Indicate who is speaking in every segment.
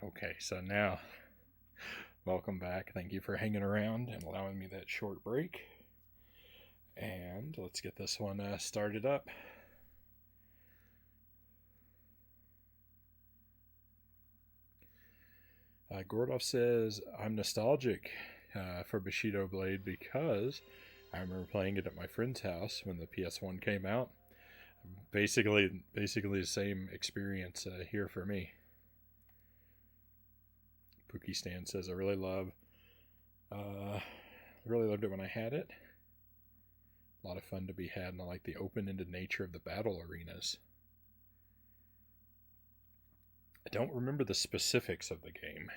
Speaker 1: Okay, so now, welcome back. Thank you for hanging around and allowing me that short break. And let's get this one started up. Gordov says, I'm nostalgic for Bushido Blade because I remember playing it at my friend's house when the PS1 came out. Basically the same experience here for me. Pookie Stan says, really loved it when I had it. A lot of fun to be had, and I like the open-ended nature of the battle arenas. I don't remember the specifics of the game.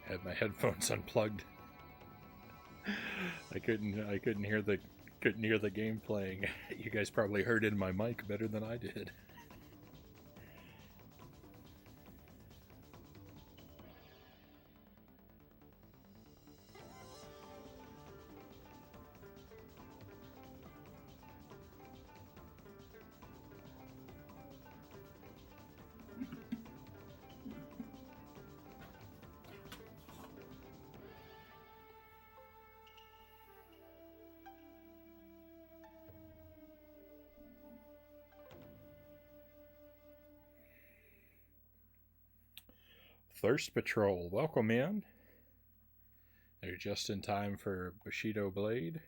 Speaker 1: Had my headphones unplugged. I couldn't hear the game playing. You guys probably heard it in my mic better than I did. Thirst Patrol, welcome in. They're just in time for Bushido Blade.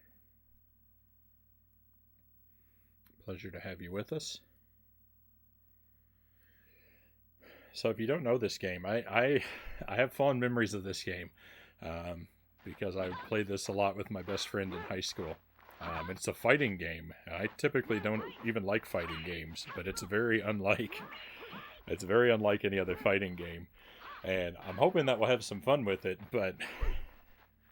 Speaker 1: Pleasure to have you with us. So if you don't know this game, I have fond memories of this game because I played this a lot with my best friend in high school. It's a fighting game. I typically don't even like fighting games, but it's very unlike any other fighting game. And I'm hoping that we'll have some fun with it. But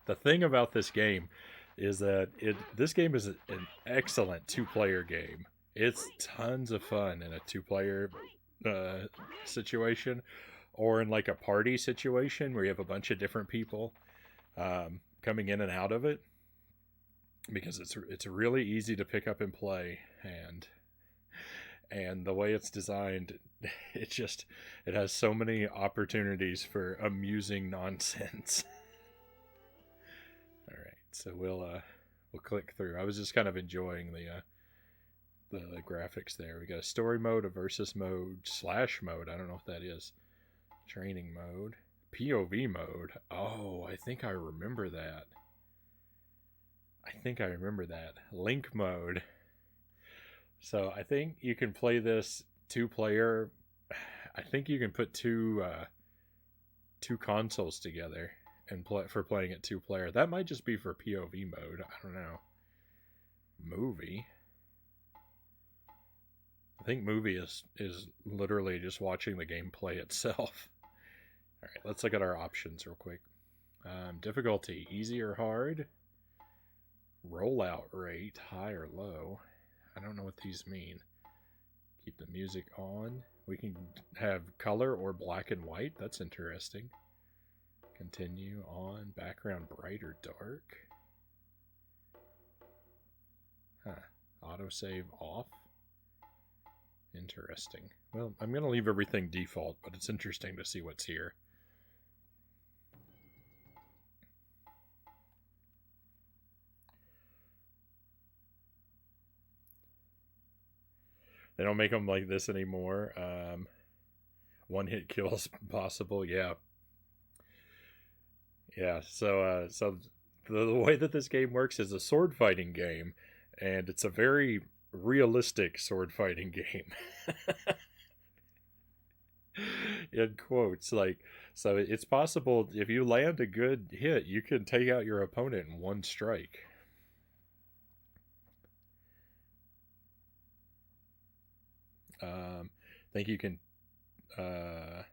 Speaker 1: the thing about this game is that this game is an excellent two-player game. It's tons of fun in a two-player situation, or in like a party situation where you have a bunch of different people coming in and out of it, because it's really easy to pick up and play, and the way it's designed, it has so many opportunities for amusing nonsense. All right, so we'll click through. I was just kind of enjoying the graphics there. We got a story mode, a versus mode, slash mode. I don't know what that is. Training mode, POV mode. Oh, I think I remember that. Link mode. So I think you can play this two player. I think you can put two consoles together and for playing it two player. That might just be for POV mode. I don't know. Movie. I think movie is literally just watching the gameplay itself. All right, let's look at our options real quick. Difficulty, easy or hard. Rollout rate, high or low. I don't know what these mean. Keep the music on. We can have color or black and white. That's interesting. Continue on. Background bright or dark. Autosave off. Interesting. Well, I'm going to leave everything default, but it's interesting to see what's here. They don't make them like this anymore. One hit kills possible. Yeah. So the way that this game works is a sword fighting game, and it's a very realistic sword fighting game. In quotes, like, so it's possible if you land a good hit, you can take out your opponent in one strike. I think you can PvP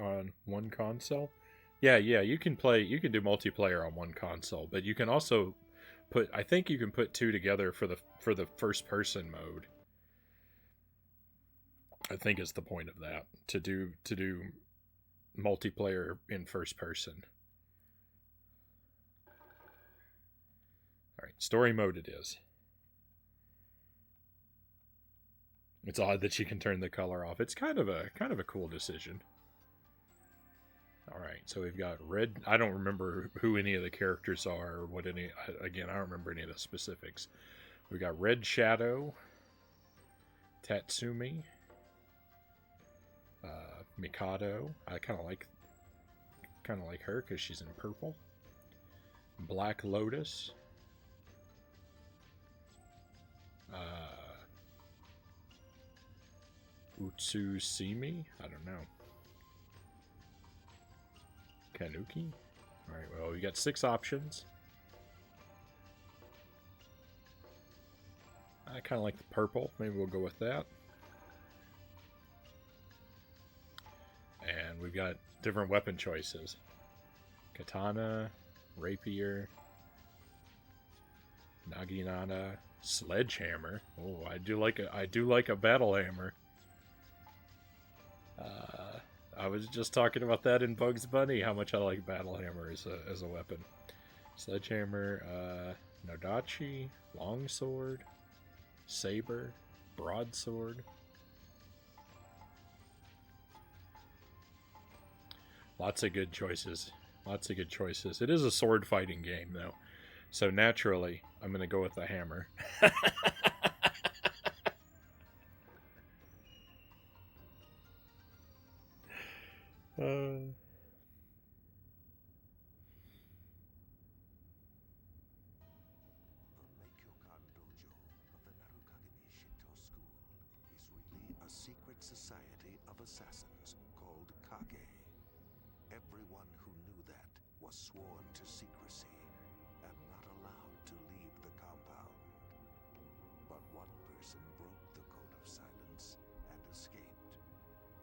Speaker 1: on one console. Yeah, you can play. You can do multiplayer on one console, but you can also put. I think you can put two together for the first person mode. I think is the point of that to do multiplayer in first person. All right, story mode it is. It's odd that you can turn the color off. It's kind of a cool decision. All right, so we've got red. I don't remember who any of the characters are or what any. Again, I don't remember any of the specifics. We got Red Shadow, Tatsumi, Mikado. I kind of like her because she's in purple. Black Lotus. Utsusimi? I don't know. Kanuki? Alright, well, we got 6 options. I kind of like the purple. Maybe we'll go with that. And we've got different weapon choices. Katana, Rapier, Naginata, Sledgehammer. Oh, I do like a battle hammer. I was just talking about that in Bugs Bunny, how much I like battle hammer as a weapon. Sledgehammer, Nodachi, longsword, saber, broadsword. Lots of good choices. Lots of good choices. It is a sword fighting game, though. So naturally, I'm going to go with the hammer.
Speaker 2: Secret society of assassins called Kage. Everyone who knew that was sworn to secrecy and not allowed to leave the compound. But one person broke the code of silence and escaped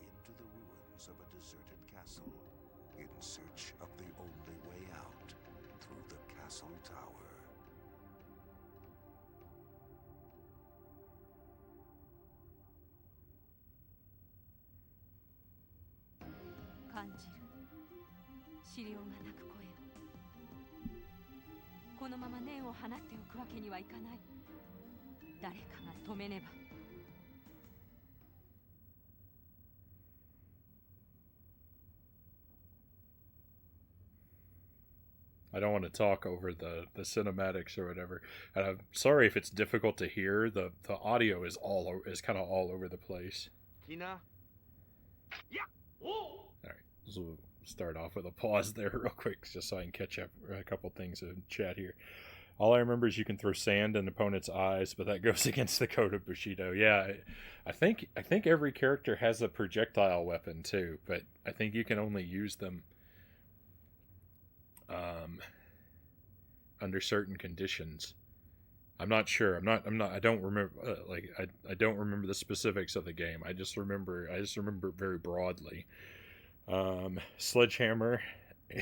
Speaker 2: into the ruins of a deserted castle in search of the only way out through the castle tower.
Speaker 1: I don't want to talk over the cinematics or whatever. And I'm sorry if it's difficult to hear. The audio is kind of all over the place.
Speaker 3: Tina? Yeah.
Speaker 1: All right, so we'll start off with a pause there real quick, just so I can catch up a couple things in chat here. All I remember is you can throw sand in opponents' eyes, but that goes against the code of Bushido. Yeah, I think every character has a projectile weapon too, but I think you can only use them under certain conditions. I'm not sure. I don't remember. I don't remember the specifics of the game. I just remember very broadly. Sledgehammer.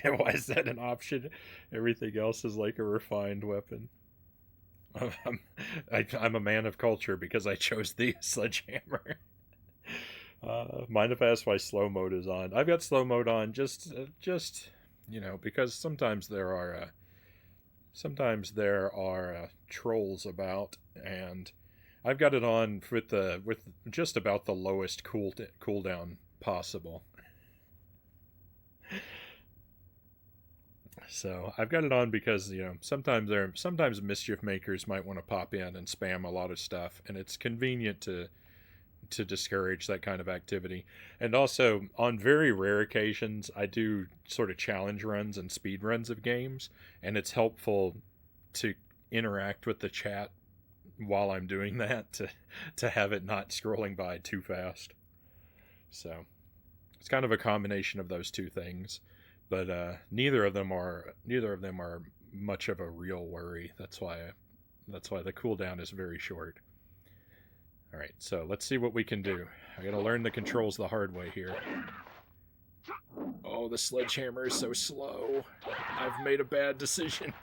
Speaker 1: Why is that an option? Everything else is like a refined weapon. I'm a man of culture because I chose the sledgehammer. Mind if I ask why slow mode is on? I've got slow mode on just because sometimes there are trolls about, and I've got it on with just about the lowest cooldown possible. So I've got it on because sometimes mischief makers might want to pop in and spam a lot of stuff, and it's convenient to discourage that kind of activity. And also, on very rare occasions, I do sort of challenge runs and speed runs of games, and it's helpful to interact with the chat while I'm doing that to have it not scrolling by too fast. So it's kind of a combination of those two things, but neither of them are much of a real worry. That's why the cooldown is very short. All right, so let's see what we can do. I gotta learn the controls the hard way here. Oh, Oh, the sledgehammer is so slow. I've made a bad decision.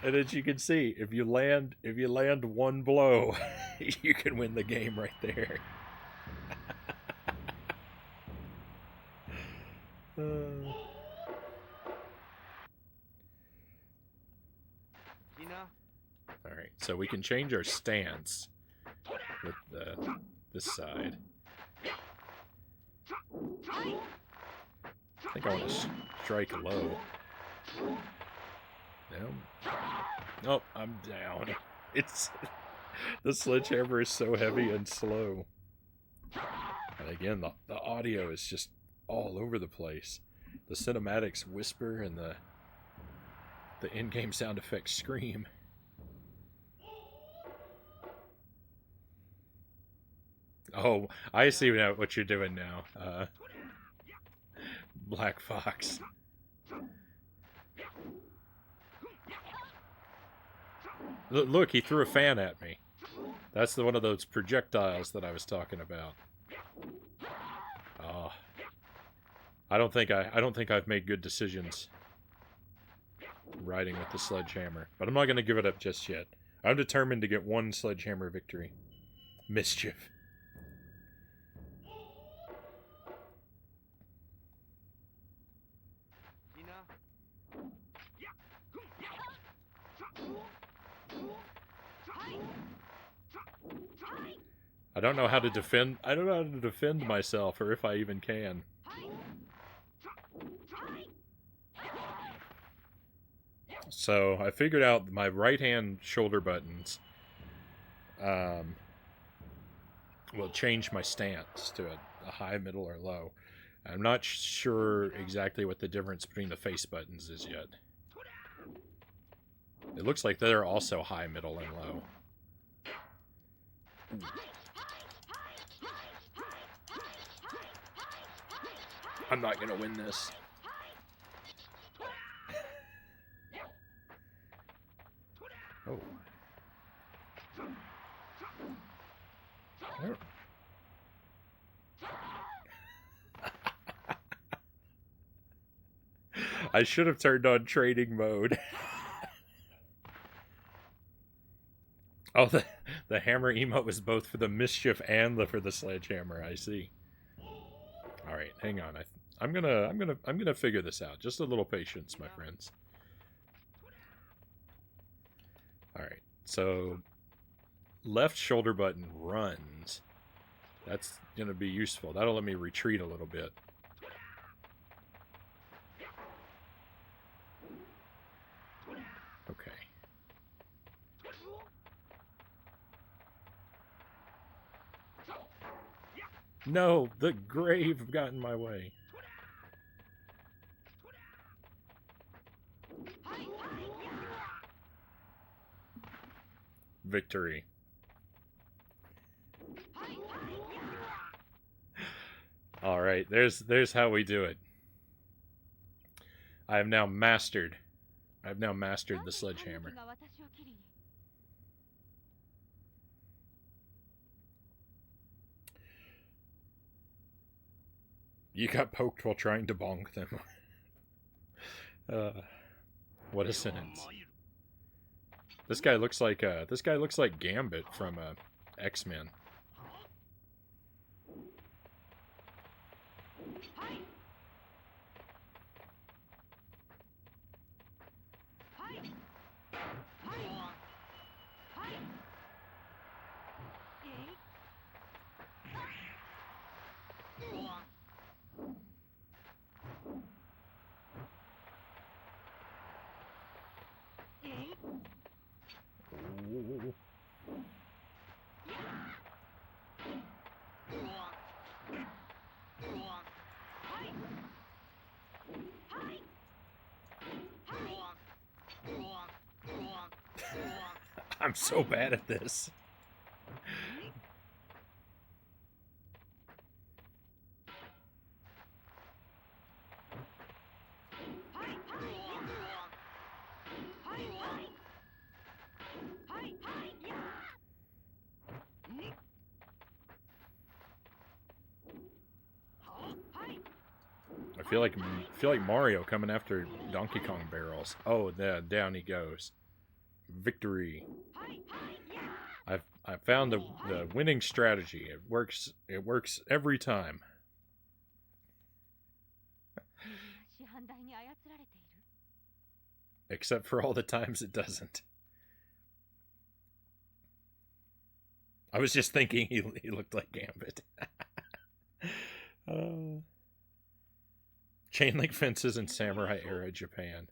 Speaker 1: And as you can see, if you land one blow, you can win the game right there. All right, so we can change our stance with this side. I think I want to strike low. No. Nope, I'm down. It's the sledgehammer is so heavy and slow. And again, the audio is just all over the place. The cinematics whisper and the in-game sound effects scream. Oh, I see now what you're doing now. Black Fox. Look, he threw a fan at me. That's one of those projectiles that I was talking about. Oh, I don't think I've made good decisions riding with the sledgehammer, but I'm not going to give it up just yet. I'm determined to get one sledgehammer victory. Mischief. I don't know how to defend. I don't know how to defend myself, or if I even can. So I figured out my right-hand shoulder buttons will change my stance to a high, middle, or low. I'm not sure exactly what the difference between the face buttons is yet. It looks like they're also high, middle, and low. I'm not gonna win this. Oh. I should have turned on trading mode. Oh, the hammer emote was both for the mischief and for the sledgehammer. I see. All right, hang on. I'm gonna figure this out. Just a little patience, my friends. All right, so left shoulder button runs. That's gonna be useful. That'll let me retreat a little bit. Okay. No, the grave got in my way. Victory. All right, there's how we do it. I have now mastered. I've now mastered the sledgehammer. You got poked while trying to bonk them. What a sentence. This guy looks like Gambit from X-Men. Ooh. I'm so bad at this. feel like Mario coming after Donkey Kong barrels. Oh, down he goes. Victory. I found the winning strategy. It works every time. Except for all the times it doesn't. I was just thinking he looked like Gambit. Chain link fences in samurai era Japan.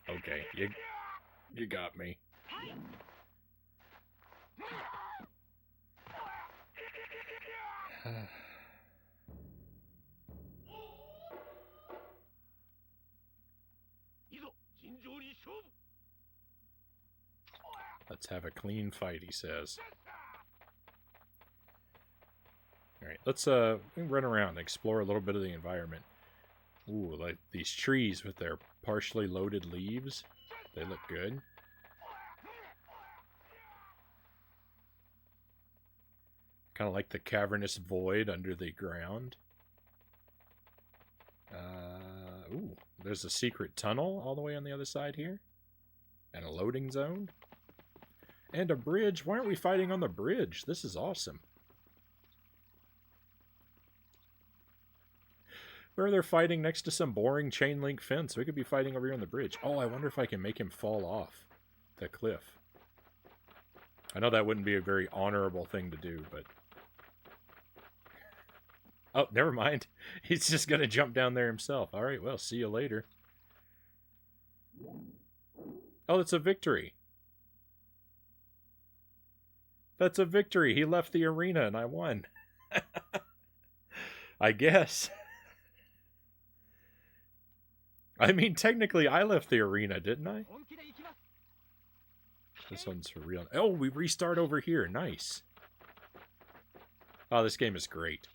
Speaker 1: Okay, you got me. Let's have a clean fight, he says. Alright, let's run around and explore a little bit of the environment. Ooh, like these trees with their partially loaded leaves. They look good. Kind of like the cavernous void under the ground. Ooh, there's a secret tunnel all the way on the other side here. And a loading zone. And a bridge. Why aren't we fighting on the bridge? This is awesome. Where they're fighting next to some boring chain link fence. We could be fighting over here on the bridge. Oh, I wonder if I can make him fall off the cliff. I know that wouldn't be a very honorable thing to do, but... Oh, never mind. He's just going to jump down there himself. All right, well, see you later. Oh, that's a victory. That's a victory. He left the arena and I won. I guess. I mean, technically, I left the arena, didn't I? This one's for real. Oh, we restart over here. Nice. Oh, this game is great.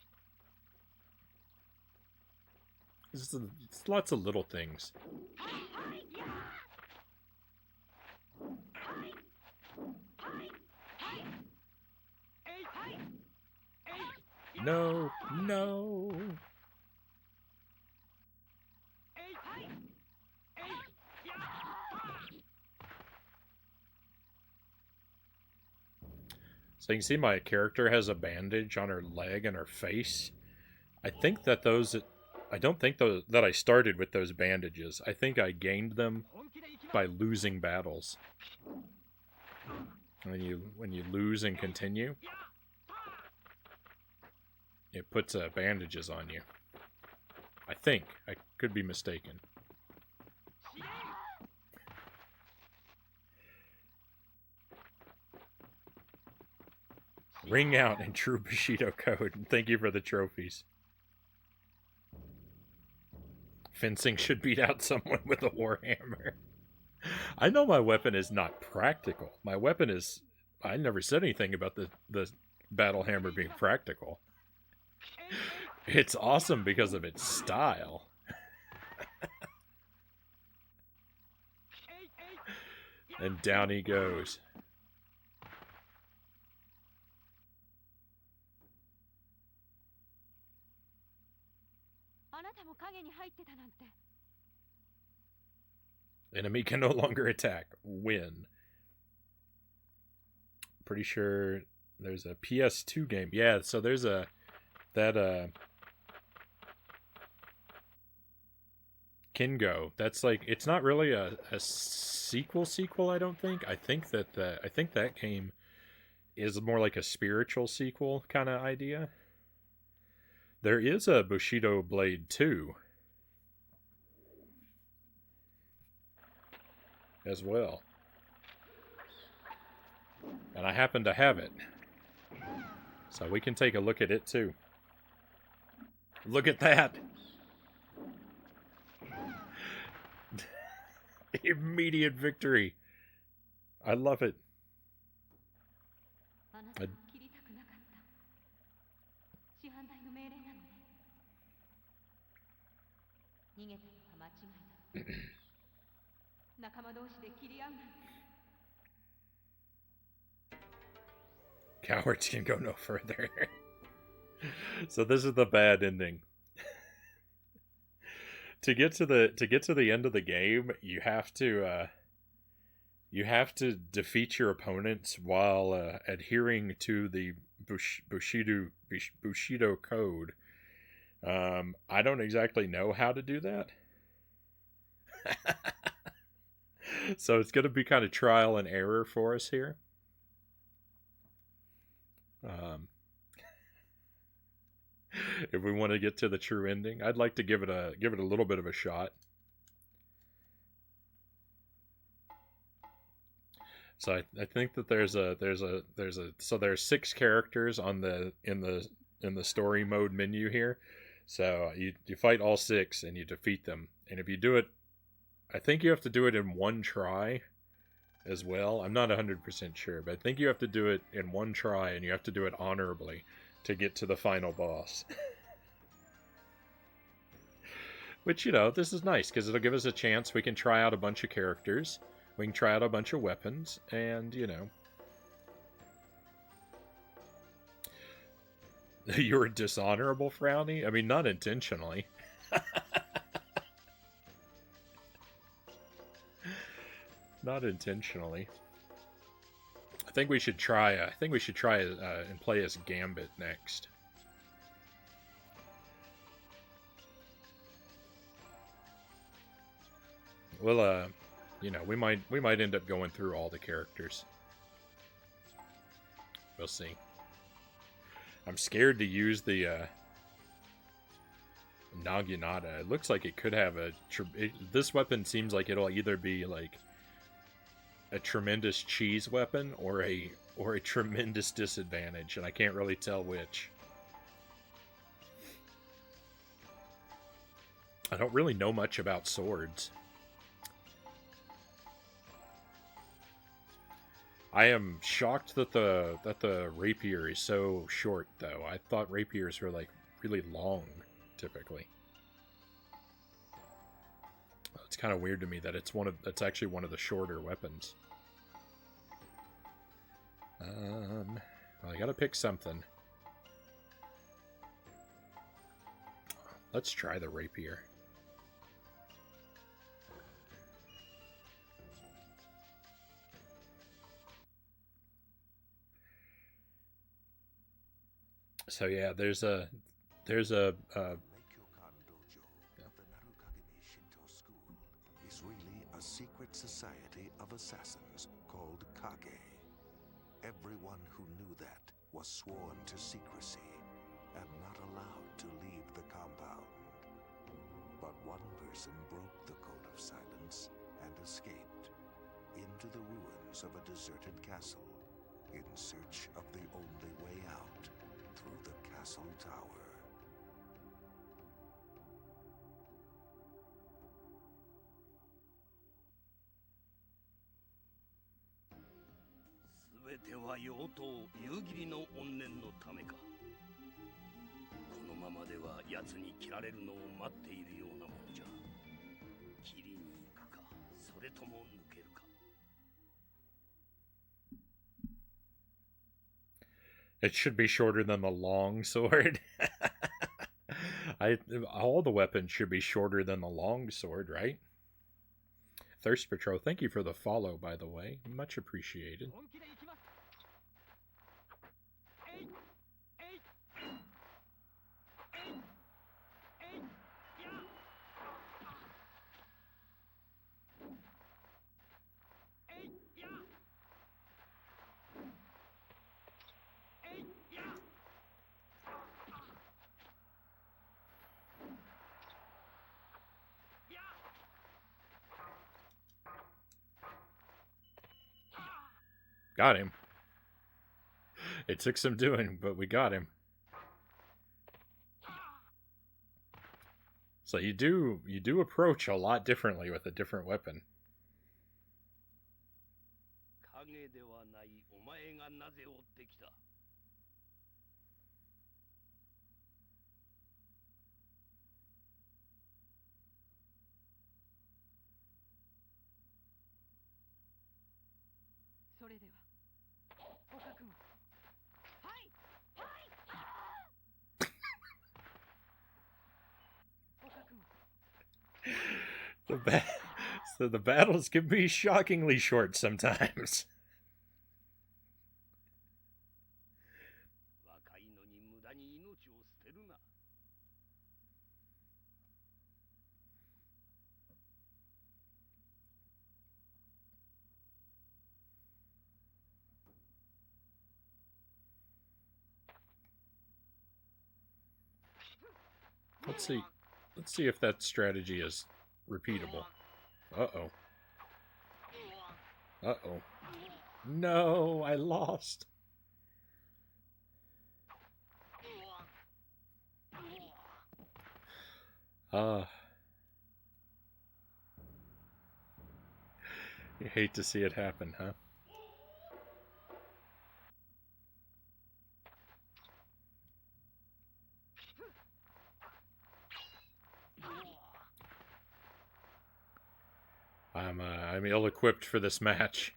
Speaker 1: It's lots of little things. No, no. So you can see my character has a bandage on her leg and her face. I think that I don't think that I started with those bandages. I think I gained them by losing battles. When you lose and continue, it puts bandages on you. I think. I could be mistaken. Ring out in true Bushido code, and thank you for the trophies. Fencing should beat out someone with a warhammer. I know my weapon is not practical. My weapon is... I never said anything about the battle hammer being practical. It's awesome because of its style. And down he goes. Enemy can no longer attack. Win. Pretty sure there's a PS2 game. Yeah, so there's Kingo. That's like, it's not really a sequel, I don't think. I think that game is more like a spiritual sequel kind of idea. There is a Bushido Blade 2 as well. And I happen to have it. So we can take a look at it too. Look at that! Immediate victory. I love it.
Speaker 4: 師範代の命令なのね。逃げたのは間違いだ。仲間同士で切り合うなんて。
Speaker 1: Cowards can go no further. So this is the bad ending. To get to the end of the game, you have to defeat your opponents while adhering to the Bushido code. I don't exactly know how to do that. So it's going to be kind of trial and error for us here. If we want to get to the true ending, I'd like to give it a little bit of a shot. So I think that there's so there's 6 characters on in the story mode menu here. So you fight all 6 and you defeat them. And if you do it, I think you have to do it in one try as well. I'm not 100% sure, but I think you have to do it in one try and you have to do it honorably to get to the final boss. Which, you know, this is nice because it'll give us a chance. We can try out a bunch of characters. We can try out a bunch of weapons, and, you know. You were dishonorable, Frownie? I mean, not intentionally. Not intentionally. I think we should try and play as Gambit next. Well, you know, we might end up going through all the characters. We'll see. I'm scared to use the Naginata. It looks like it could have this weapon seems like it'll either be like a tremendous cheese weapon or a tremendous disadvantage, and I can't really tell which. I don't really know much about swords. I am shocked that the rapier is so short, though. I thought rapiers were like really long, typically. It's kind of weird to me that that's actually one of the shorter weapons. Well, I gotta pick something. Let's try the rapier. So yeah, there's a
Speaker 2: Dojo, the Narukagami Shinto school, is really a secret society of assassins called Kage. Everyone who knew that was sworn to secrecy and not allowed to leave the compound. But one person broke the code of silence and escaped into the ruins of a deserted castle in search of the only way out through the castle tower.
Speaker 1: It should be shorter than the long sword. All the weapons should be shorter than the long sword, right? Thirst Patrol, thank you for the follow, by the way. Much appreciated. Got him. It took some doing, but we got him. So you do approach a lot differently with a different weapon. So the battles can be shockingly short sometimes.
Speaker 5: 若いのに無駄に命を捨てるな。
Speaker 1: Let's see. Let's see if that strategy is repeatable. Uh-oh. Uh-oh. No, I lost. You hate to see it happen, huh? I'm ill-equipped for this match.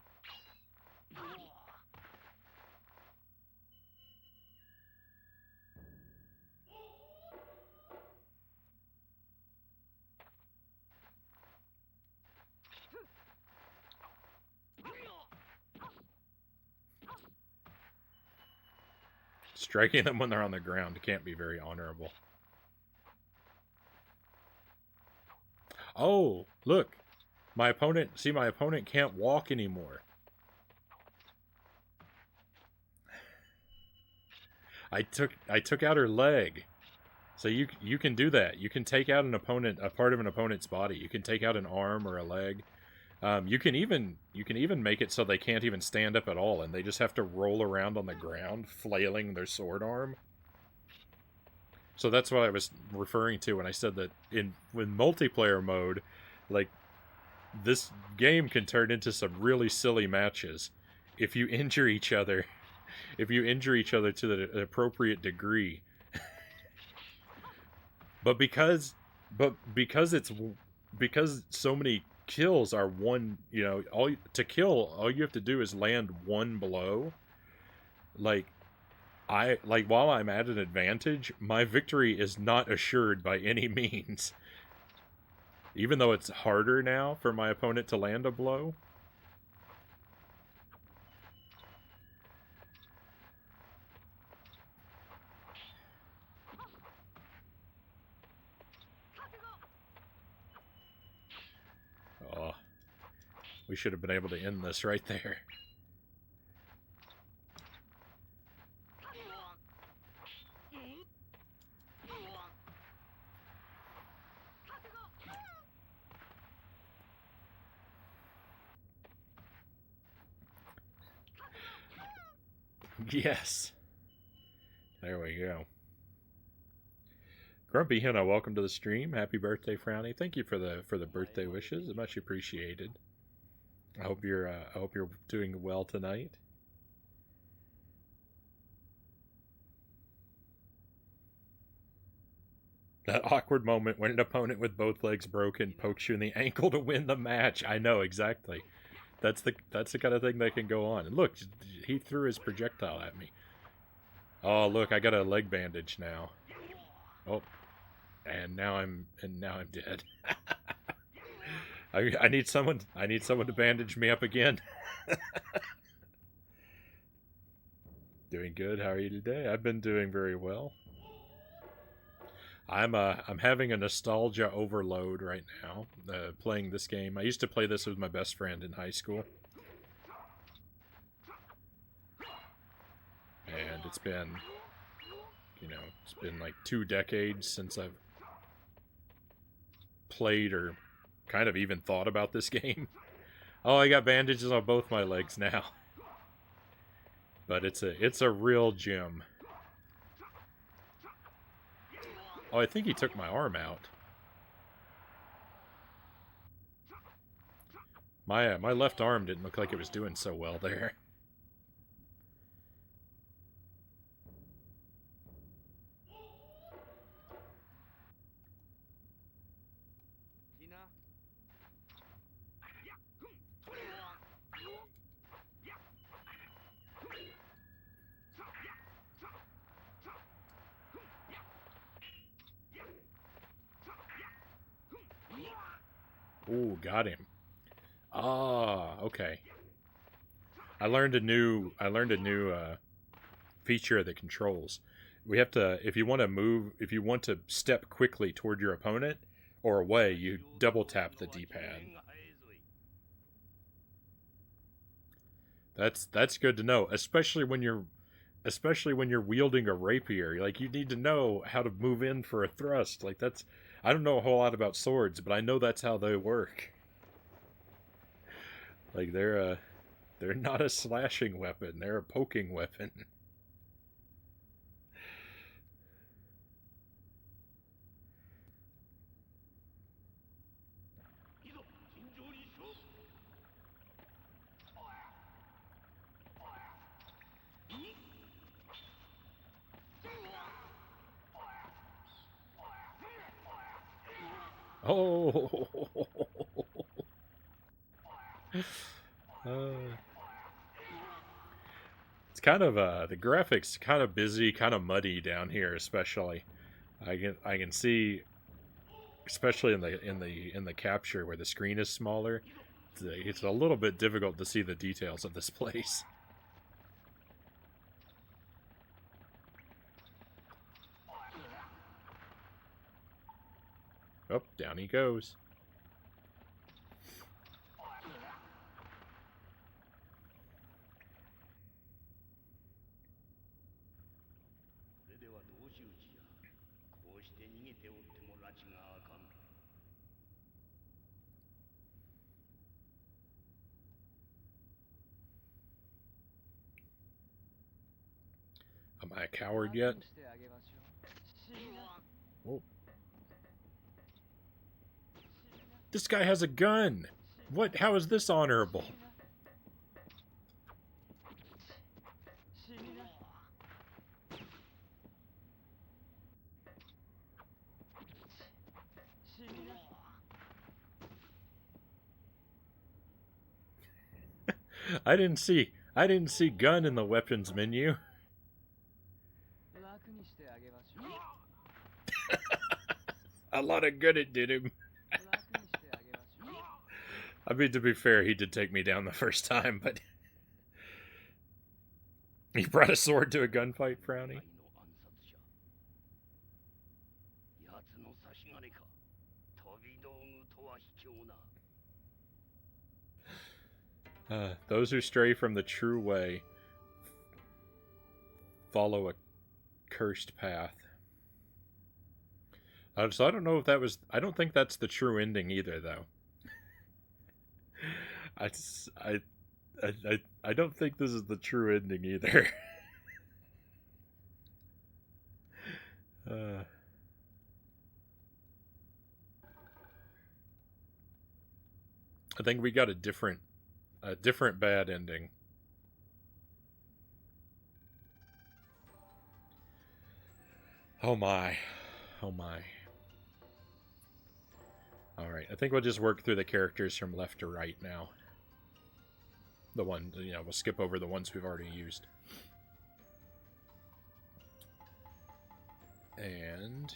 Speaker 1: Striking them when they're on the ground can't be very honorable. Oh, look. My opponent can't walk anymore. I took out her leg. So you can do that. You can take out a part of an opponent's body. You can take out an arm or a leg. You can even make it so they can't even stand up at all, and they just have to roll around on the ground, flailing their sword arm. So that's what I was referring to when I said that in multiplayer mode, like, this game can turn into some really silly matches if you injure each other. If you injure each other to the appropriate degree. But because so many kills are one, you know, all you have to do is land one blow. Like while I'm at an advantage, my victory is not assured by any means. Even though it's harder now for my opponent to land a blow. Oh, we should have been able to end this right there. Yes. There we go. Grumpy Henna, welcome to the stream. Happy birthday, Frownie. Thank you for the birthday wishes. Much appreciated. I hope you're doing well tonight. That awkward moment when an opponent with both legs broken pokes you in the ankle to win the match. I know exactly. That's the kind of thing that can go on. And look, he threw his projectile at me. Oh, look, I got a leg bandage now. Oh, and now I'm dead. I need someone to bandage me up again. Doing good. How are you today? I've been doing very well. I'm having a nostalgia overload right now, playing this game. I used to play this with my best friend in high school. And it's been, it's been like 2 decades since I've played or kind of even thought about this game. Oh, I got bandages on both my legs now. But it's a real gem. Oh, I think he took my arm out. My left arm didn't look like it was doing so well there. Ooh, got him. Ah, okay. I learned a new feature of the controls. We have to, if you want to move, if you want to step quickly toward your opponent or away, you double tap the D-pad. That's good to know, especially when you're wielding a rapier. Like, you need to know how to move in for a thrust. Like, that's, I don't know a whole lot about swords, but I know that's how they work. Like, they're not a slashing weapon, they're a poking weapon. Oh. It's kind of the graphics kind of busy, kind of muddy down here, especially. I can see, especially in the capture where the screen is smaller. It's a little bit difficult to see the details of this place. Oh, down he goes. Am I a coward yet? Oh. This guy has a gun! What? How is this honorable? I didn't see gun in the weapons menu. A lot of good it did him. I mean, to be fair, he did take me down the first time, but he brought a sword to a gunfight, Frownie. Those who stray from the true way follow a cursed path. So I don't know if that was... I don't think that's the true ending either, though. I don't think this is the true ending either. I think we got a different bad ending. Oh my. Oh my. Alright, I think we'll just work through the characters from left to right now. The one, you know, we'll skip over the ones we've already used. And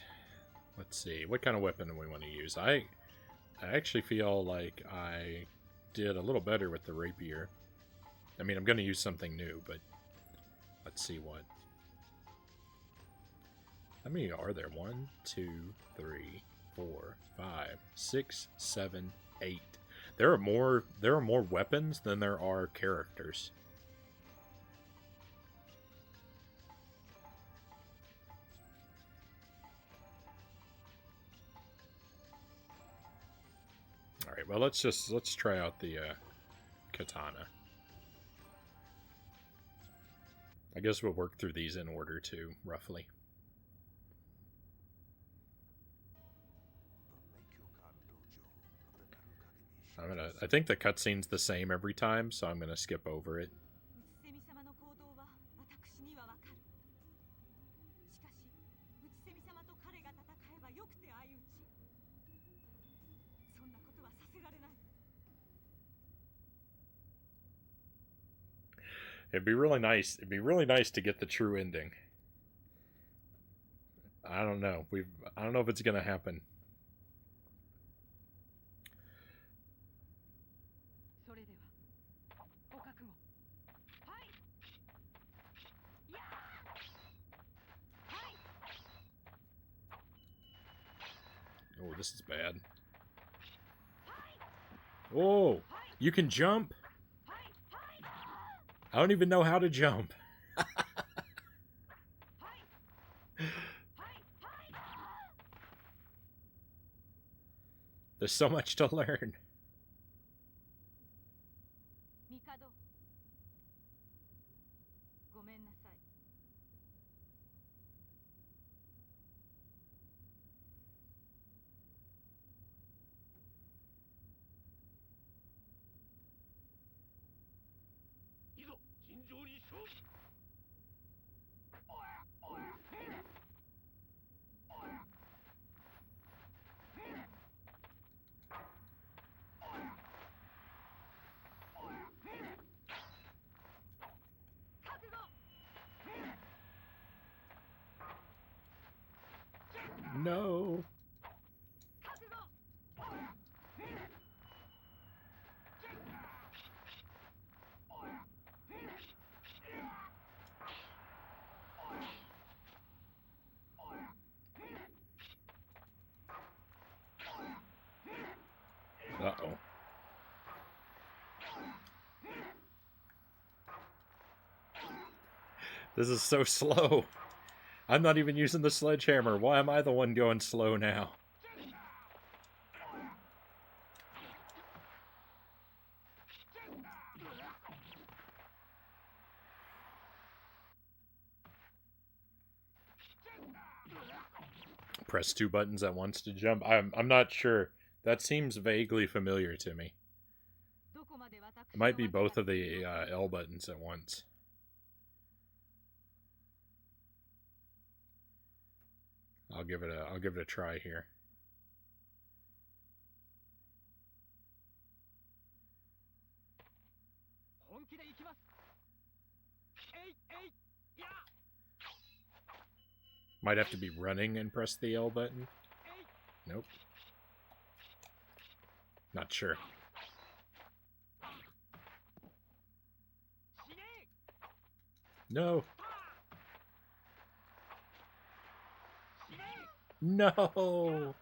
Speaker 1: let's see, what kind of weapon do we want to use? I actually feel like I did a little better with the rapier. I mean, I'm going to use something new, but let's see what. How many are there? 1, 2, 3, 4, 5, 6, 7, 8. There are more weapons than there are characters. All right, well, let's try out the katana. I guess we'll work through these in order too, roughly. I think the cutscene's the same every time, so I'm gonna skip over it. It'd be really nice. It'd be really nice to get the true ending. I don't know. I don't know if it's gonna happen. Oh, this is bad. Oh, you can jump? I don't even know how to jump. There's so much to learn.
Speaker 4: 帝ごめんなさい。
Speaker 5: いざ尋常に勝負。
Speaker 1: No. Uh-oh. This is so slow. I'm not even using the sledgehammer. Why am I the one going slow now? Press 2 buttons at once to jump. I'm not sure. That seems vaguely familiar to me. It might be both of the L buttons at once. I'll give it a try here. Might have to be running and press the L button. Nope. Not sure. No. No.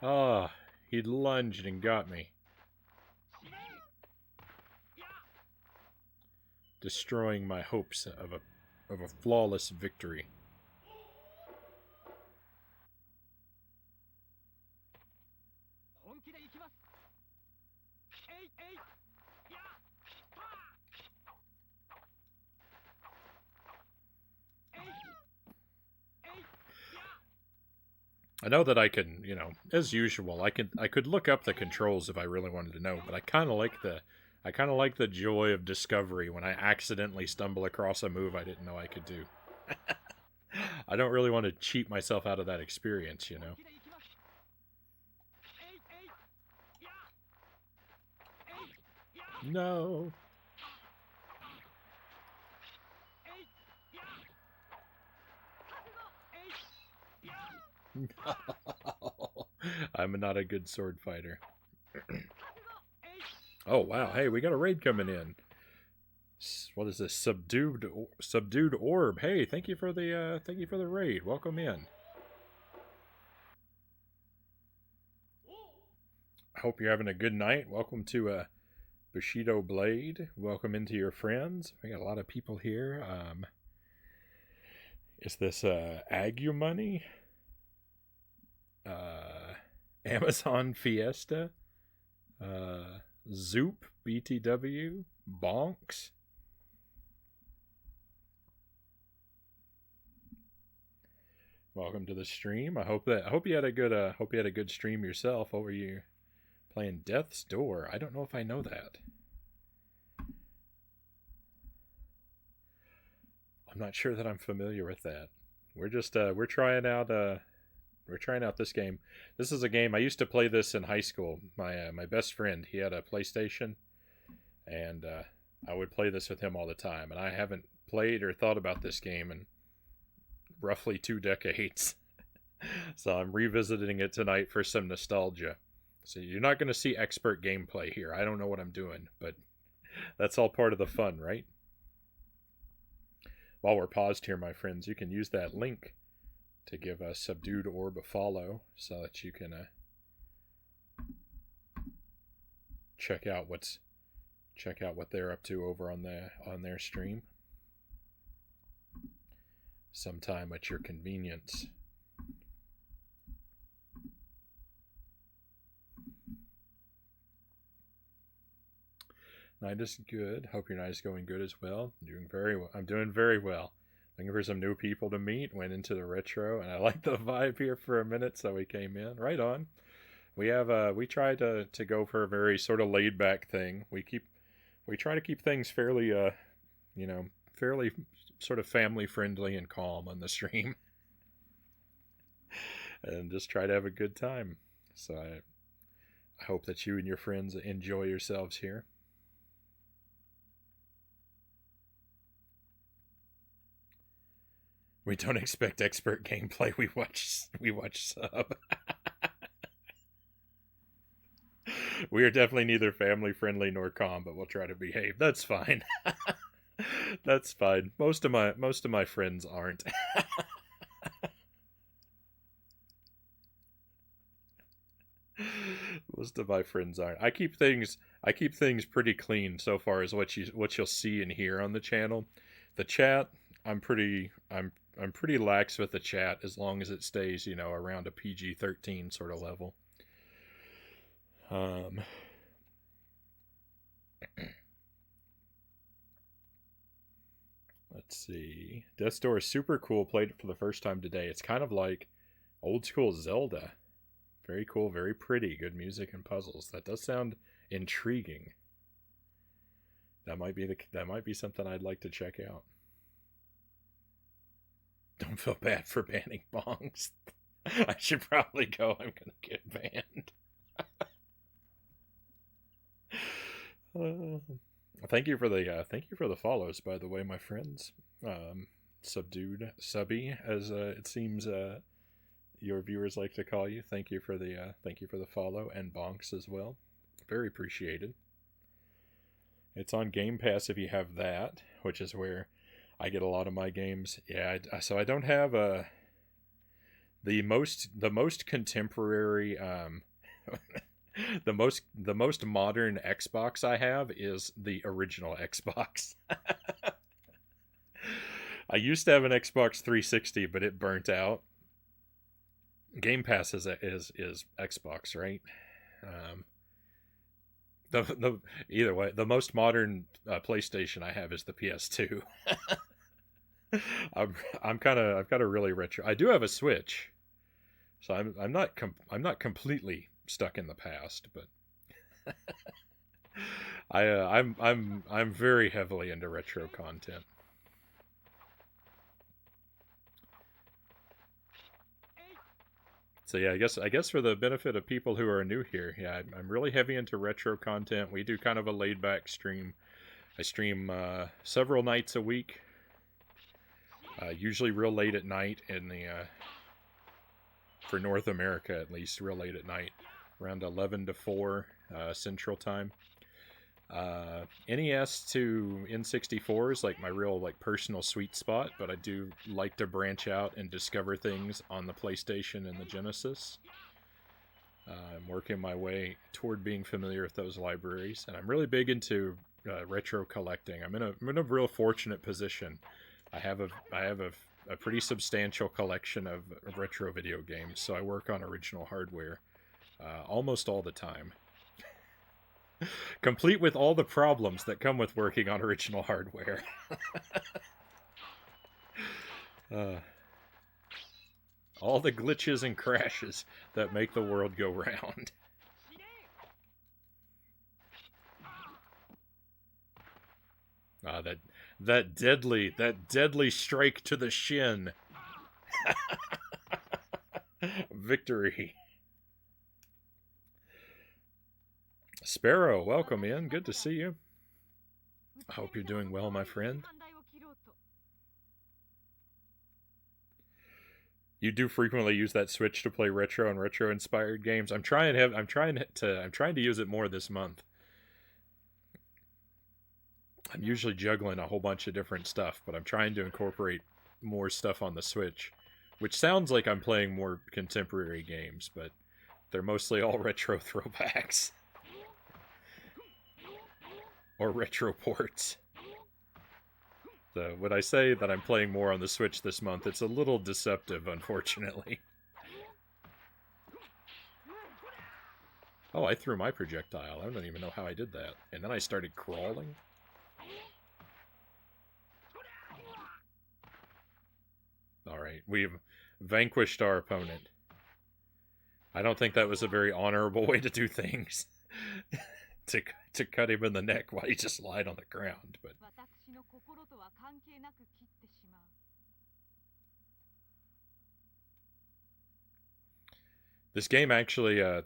Speaker 1: Ah, he lunged and got me. Destroying my hopes of a flawless victory. I know that I can, you know, as usual, I could look up the controls if I really wanted to know, but I kind of like the joy of discovery when I accidentally stumble across a move I didn't know I could do. I don't really want to cheat myself out of that experience, you know. No. I'm not a good sword fighter. Oh wow! Hey, we got a raid coming in. What is this? Subdued orb. Hey, thank you for the raid. Welcome in. I hope you're having a good night. Welcome to Bushido Blade. Welcome into your friends. We got a lot of people here. Is this Agu money? Amazon Fiesta, Zoop, BTW, Bonks. Welcome to the stream. I hope you had a good stream yourself. What were you playing? Death's Door. I don't know if I know that. I'm not sure that I'm familiar with that. We're just we're trying out this game. This is a game I used to play this in high school. My best friend, he had a PlayStation, and I would play this with him all the time. And I haven't played or thought about this game in roughly 2 decades. So I'm revisiting it tonight for some nostalgia. So you're not going to see expert gameplay here. I don't know what I'm doing, but that's all part of the fun, right? While we're paused here, my friends, you can use that link to give a Subdued Orb a follow so that you can check out what they're up to over on their stream sometime at your convenience. Night is good. Hope your night is going good as well. I'm doing very well. Looking for some new people to meet. Went into the retro, and I liked the vibe here for a minute, so we came in. Right on. We try to go for a very sort of laid back thing. We try to keep things fairly fairly sort of family friendly and calm on the stream, and just try to have a good time. So I hope that you and your friends enjoy yourselves here. We don't expect expert gameplay. We watch sub. We are definitely neither family friendly nor calm, but we'll try to behave. That's fine. That's fine. Most of my friends aren't. Most of my friends aren't. I keep things pretty clean so far as what you'll see and hear on the channel. The chat, I'm pretty lax with the chat as long as it stays, around a PG-13 sort of level. Let's see. Death's Door is super cool. Played it for the first time today. It's kind of like old school Zelda. Very cool, very pretty. Good music and puzzles. That does sound intriguing. That might be something I'd like to check out. Don't feel bad for banning bongs. I should probably go. I'm gonna get banned. Thank you for the follows, by the way, my friends. Subdued Subby, as it seems your viewers like to call you. Thank you for the follow, and bonks as well. Very appreciated. It's on Game Pass if you have that, which is where I get a lot of my games. Yeah, so I don't have the most contemporary the most modern Xbox I have is the original Xbox. I used to have an Xbox 360, but it burnt out. Game Pass is Xbox, right? Either way, the most modern PlayStation I have is the PS2. I've got a really retro. I do have a Switch, so I'm not completely stuck in the past, but I'm very heavily into retro content. So yeah, I guess for the benefit of people who are new here, yeah, I'm really heavy into retro content. We do kind of a laid back stream. I stream several nights a week, usually real late at night in the for North America at least, real late at night, around 11 to 4 Central Time. NES to N64 is like my real personal sweet spot, but I do like to branch out and discover things on the PlayStation and the Genesis. I'm working my way toward being familiar with those libraries, and I'm really big into retro collecting. I'm in a real fortunate position. I have a pretty substantial collection of retro video games, so I work on original hardware almost all the time. Complete with all the problems that come with working on original hardware. All the glitches and crashes that make the world go round. That deadly strike to the shin. Victory. Sparrow, welcome in. Good to see you. I hope you're doing well, my friend. You do frequently use that Switch to play retro and retro-inspired games. I'm trying to use it more this month. I'm usually juggling a whole bunch of different stuff, but I'm trying to incorporate more stuff on the Switch which sounds like I'm playing more contemporary games, but they're mostly all retro throwbacks. Or retro ports. So when I say that I'm playing more on the Switch this month, it's a little deceptive, unfortunately. Oh, I threw my projectile. I don't even know how I did that. And then I started crawling. Alright, we've vanquished our opponent. I don't think that was a very honorable way to do things. to cut him in the neck while he just lied on the ground, but... This game actually, I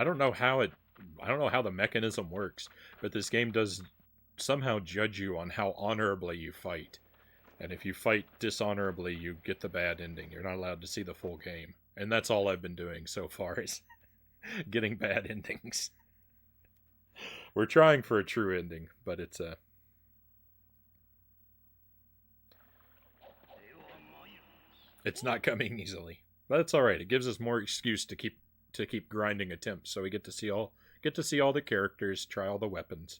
Speaker 1: don't know how the mechanism works, but this game does somehow judge you on how honorably you fight. And if you fight dishonorably, you get the bad ending. You're not allowed to see the full game. And that's all I've been doing so far, is getting bad endings. We're trying for a true ending, but it's not coming easily. But it's all right. It gives us more excuse to keep grinding attempts, so we get to see all the characters, try all the weapons.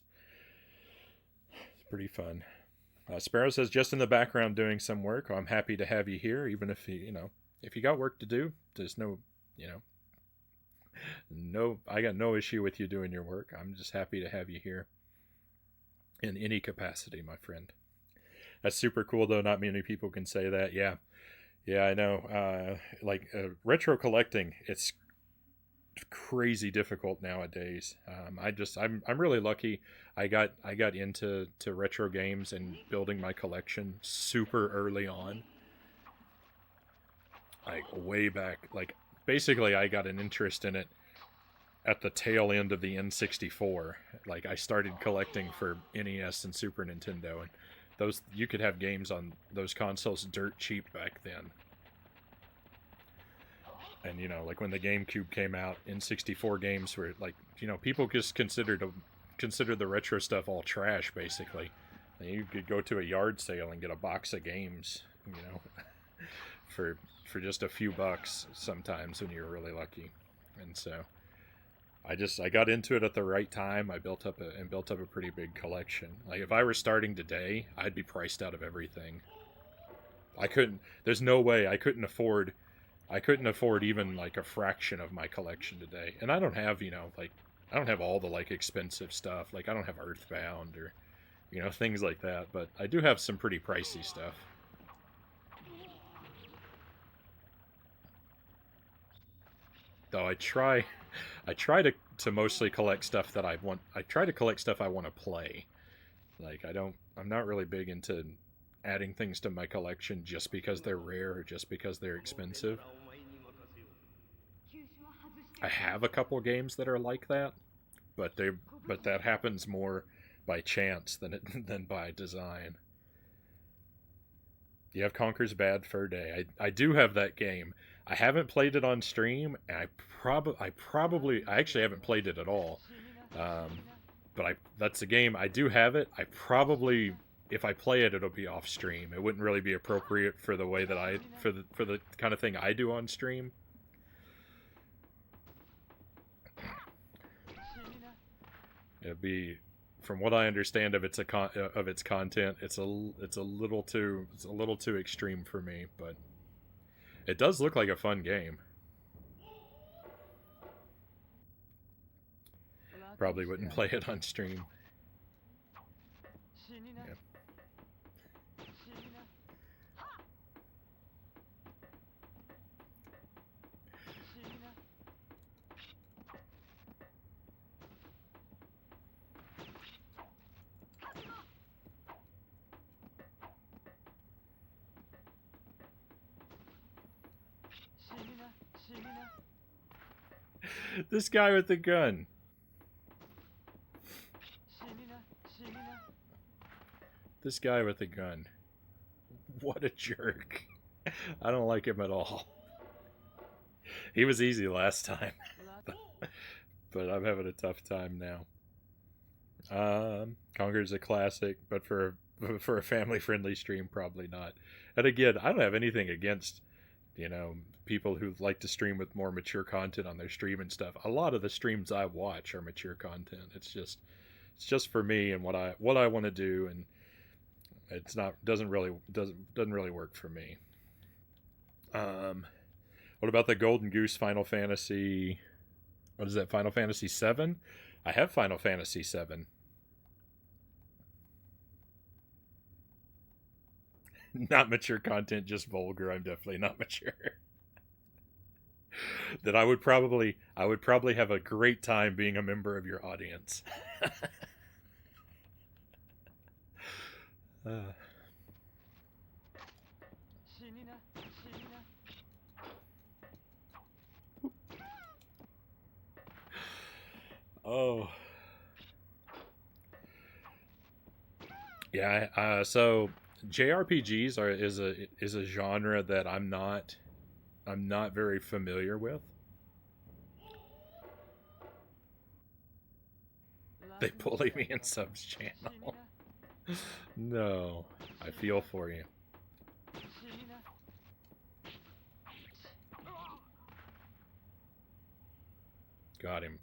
Speaker 1: It's pretty fun. Sparrow says, just in the background doing some work. I'm happy to have you here, even if if you got work to do. There's I got no issue with you doing your work. I'm just happy to have you here in any capacity, my friend. That's super cool, though. Not many people can say that. Yeah, I know. Retro collecting, it's crazy difficult nowadays. I'm really lucky. I got into retro games and building my collection super early on. Like way back, basically I got an interest in it at the tail end of the N64. Like I started collecting for NES and Super Nintendo, and those, you could have games on those consoles dirt cheap back then. And like when the GameCube came out, N64 games were people just considered the retro stuff all trash basically. And you could go to a yard sale and get a box of games, for just a few bucks sometimes when you're really lucky. And so I got into it at the right time. I built up a pretty big collection. Like if I were starting today, I'd be priced out of everything. There's no way I couldn't afford even like a fraction of my collection today. And I don't have, I don't have all the expensive stuff. Like I don't have Earthbound or things like that, but I do have some pretty pricey stuff. Though I try to mostly collect stuff that I want. I try to collect stuff I want to play. I'm not really big into adding things to my collection just because they're rare or just because they're expensive. I have a couple games that are like that, but that happens more by chance than by design. You have Conker's Bad Fur Day. I do have that game. I haven't played it on stream, and I actually haven't played it at all. But that's a game, I do have it. I probably, if I play it, it'll be off stream. It wouldn't really be appropriate for the way that for the kind of thing I do on stream. It'd be, from what I understand of its content, it's a little too extreme for me, but it does look like a fun game. Probably wouldn't play it on stream. Yeah. This guy with the gun. This guy with the gun. What a jerk. I don't like him at all. He was easy last time. But I'm having a tough time now. Conker's a classic, but for for a family-friendly stream, probably not. And again, I don't have anything against, you know, people who like to stream with more mature content on their stream and stuff. A lot of the streams I watch are mature content. It's just for me and what I want to do, and it's not doesn't really work for me. What about the Golden Goose Final Fantasy? What is that? Final Fantasy 7? I have Final Fantasy 7. Not mature content, just vulgar. I'm definitely not mature. That I would probably have a great time being a member of your audience. uh,
Speaker 3: 死にな死にな
Speaker 1: oh. Yeah, so JRPGs is a genre that I'm not very familiar with. They bully me in subs channel. No, I feel for you. Got him.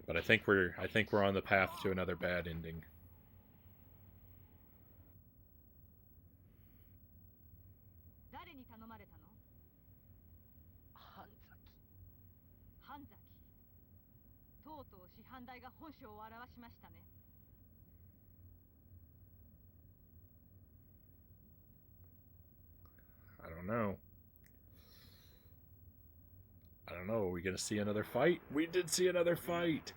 Speaker 1: But I think we're on the path to another bad ending.
Speaker 4: 誰に頼まれたの？
Speaker 3: 半崎
Speaker 4: 半崎。とうとう師範代が本性を現しましたね。
Speaker 1: I don't know. I don't know. Are we going to see another fight? We did see another fight.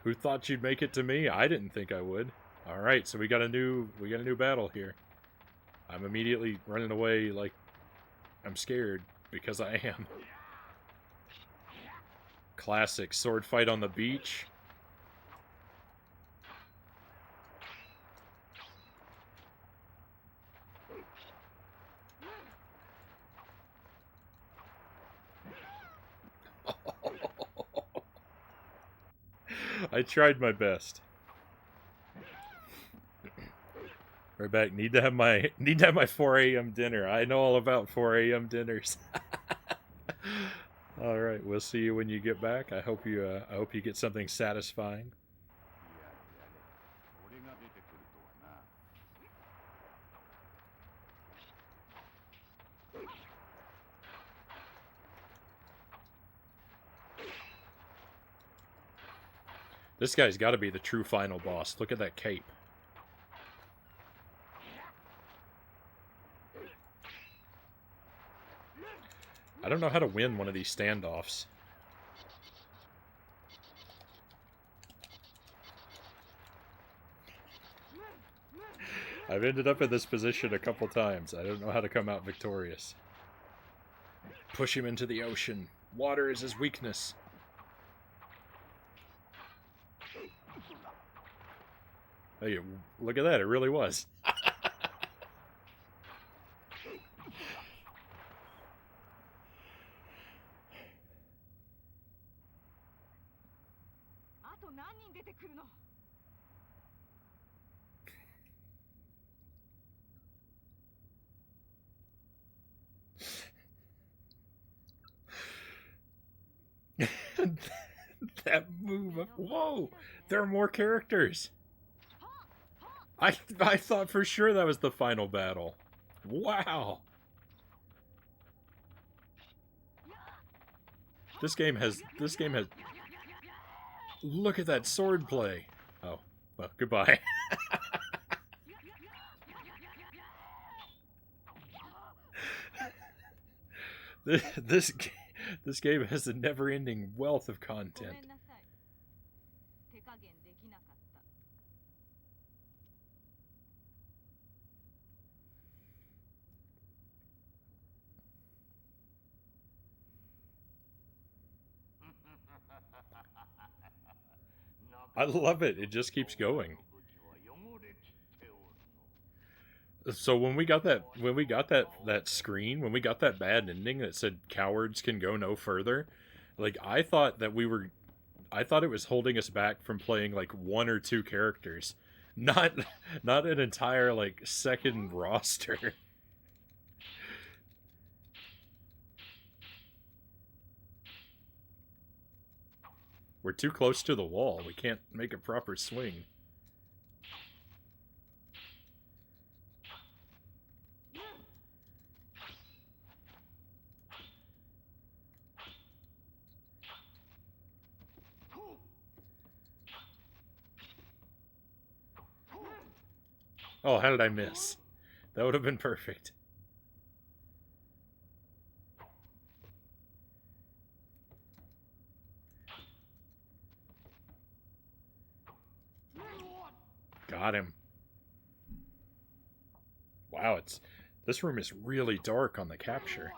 Speaker 1: Who thought you'd make it to me? I didn't think I would. All right, so we got a new battle here. I'm immediately running away like I'm scared because I am. Classic sword fight on the beach. I tried my best. Right back. Need to have my 4 a.m. dinner. I know all about 4 a.m. dinners. All right, we'll see you when you get back. I hope you get something satisfying. This guy's got to be the true final boss. Look at that cape. I don't know how to win one of these standoffs. I've ended up in this position a couple times. I don't know how to come out victorious. Push him into the ocean. Water is his weakness. Hey, look at that. It really was.
Speaker 4: あと何人出てくるの？
Speaker 1: That move. Whoa! There are more characters. I thought for sure that was the final battle. Wow. This game has look at that sword play. Oh, well, goodbye. this game has a never-ending wealth of
Speaker 4: ごめ
Speaker 1: content.
Speaker 4: んなさい。手加減できなかった。
Speaker 1: I love it. It just keeps going. So when we got that screen, when we got that bad ending that said cowards can go no further, like I thought I thought it was holding us back from playing like one or two characters, not not an entire like second roster. We're too close to the wall. We can't make a proper swing. Oh, how did I miss? That would have been perfect. Got him. Wow, this room is really dark on the capture.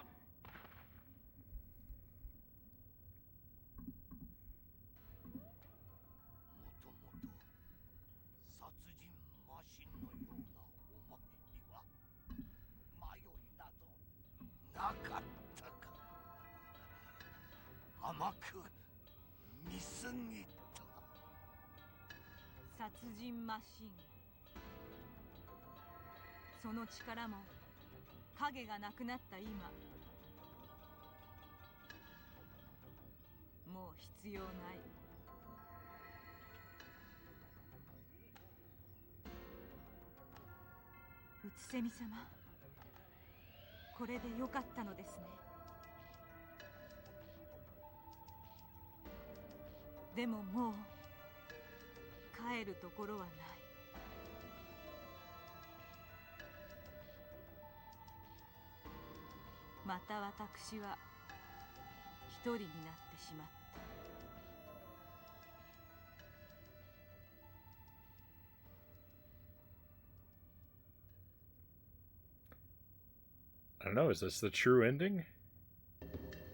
Speaker 1: I don't know, is this the true ending?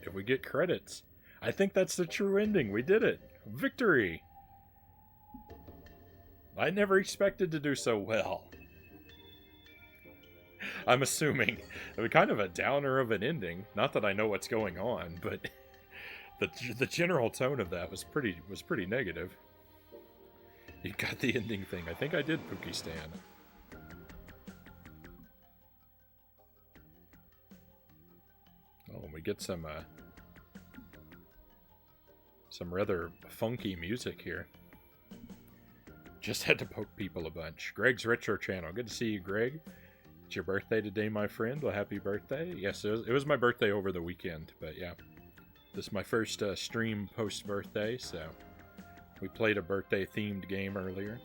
Speaker 1: If we get credits. I think that's the true ending. We did it. Victory! I never expected to do so well. I'm assuming. It was kind of a downer of an ending. Not that I know what's going on, but the general tone of that was pretty negative. You got the ending thing. I think I did Pukistan. Oh, and we get some rather funky music here. Just had to poke people a bunch. Greg's Retro Channel. Good to see you, Greg. It's your birthday today, my friend. Well, happy birthday. Yes, it was my birthday over the weekend, but yeah. This is my first stream post-birthday, so we played a birthday-themed game earlier.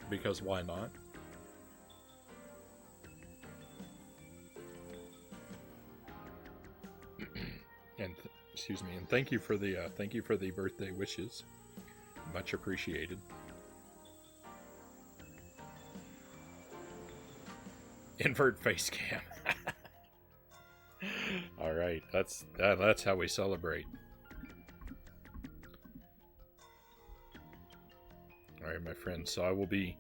Speaker 1: Because why not? And excuse me, and thank you for the birthday wishes. Much appreciated. Invert face cam. All right, that's how we celebrate. All right, my friends. So I will be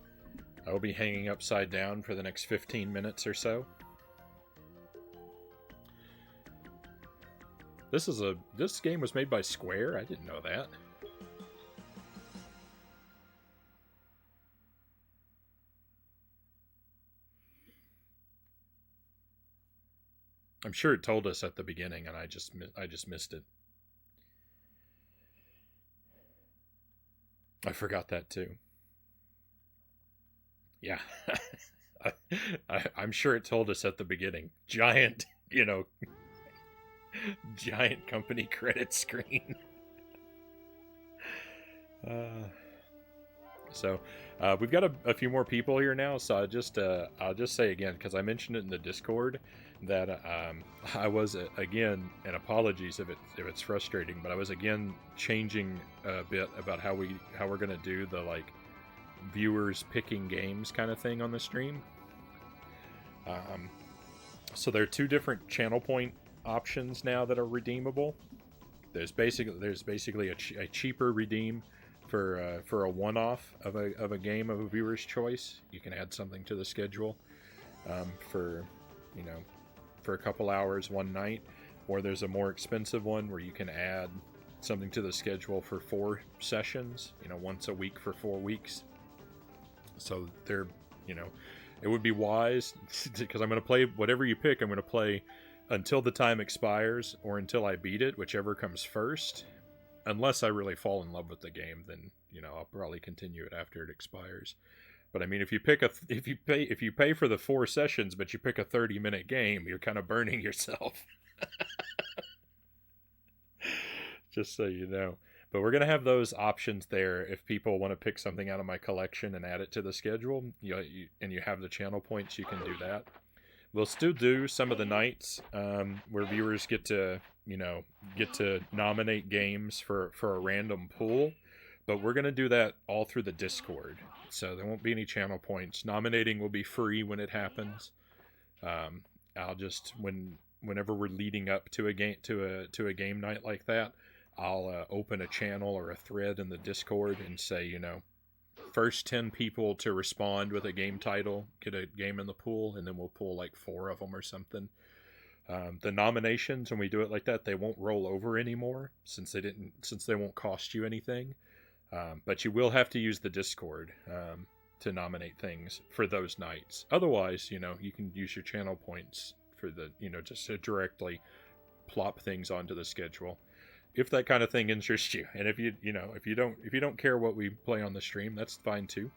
Speaker 1: hanging upside down for the next 15 minutes or so. This game was made by Square. I didn't know that. I'm sure it told us at the beginning, and I just missed it. I forgot that too. Yeah, I'm sure it told us at the beginning. Giant, giant company credit screen. So we've got a few more people here now, so I'll just say again, because I mentioned it in the Discord, that I was again, and apologies if it's frustrating, but I was again changing a bit about how we're gonna do the like viewers picking games kind of thing on the stream. So there are two different channel point options now that are redeemable. There's basically a cheaper redeem for a one-off of a game of a viewer's choice. You can add something to the schedule for a couple hours one night, or there's a more expensive one where you can add something to the schedule for 4 sessions, once a week for 4 weeks. So they're, it would be wise, because I'm going to play whatever you pick. I'm going to play until the time expires or until I beat it, whichever comes first. Unless I really fall in love with the game, then I'll probably continue it after it expires. But I mean, if you pay for the 4 sessions, but you pick a 30-minute game, you're kind of burning yourself. Just so you know. But we're going to have those options there if people want to pick something out of my collection and add it to the schedule. And you have the channel points, you can do that. We'll still do some of the nights where viewers get to nominate games for a random pool. But we're going to do that all through the Discord. So there won't be any channel points. Nominating will be free when it happens. I'll just, whenever we're leading up to a game night like that, I'll open a channel or a thread in the Discord and say, first 10 people to respond with a game title get a game in the pool, and then we'll pull like 4 of them or something. The nominations, when we do it like that, they won't roll over anymore since they won't cost you anything. But you will have to use the Discord to nominate things for those nights. Otherwise, you can use your channel points for the, just to directly plop things onto the schedule. If that kind of thing interests you, and if you don't care what we play on the stream, that's fine too.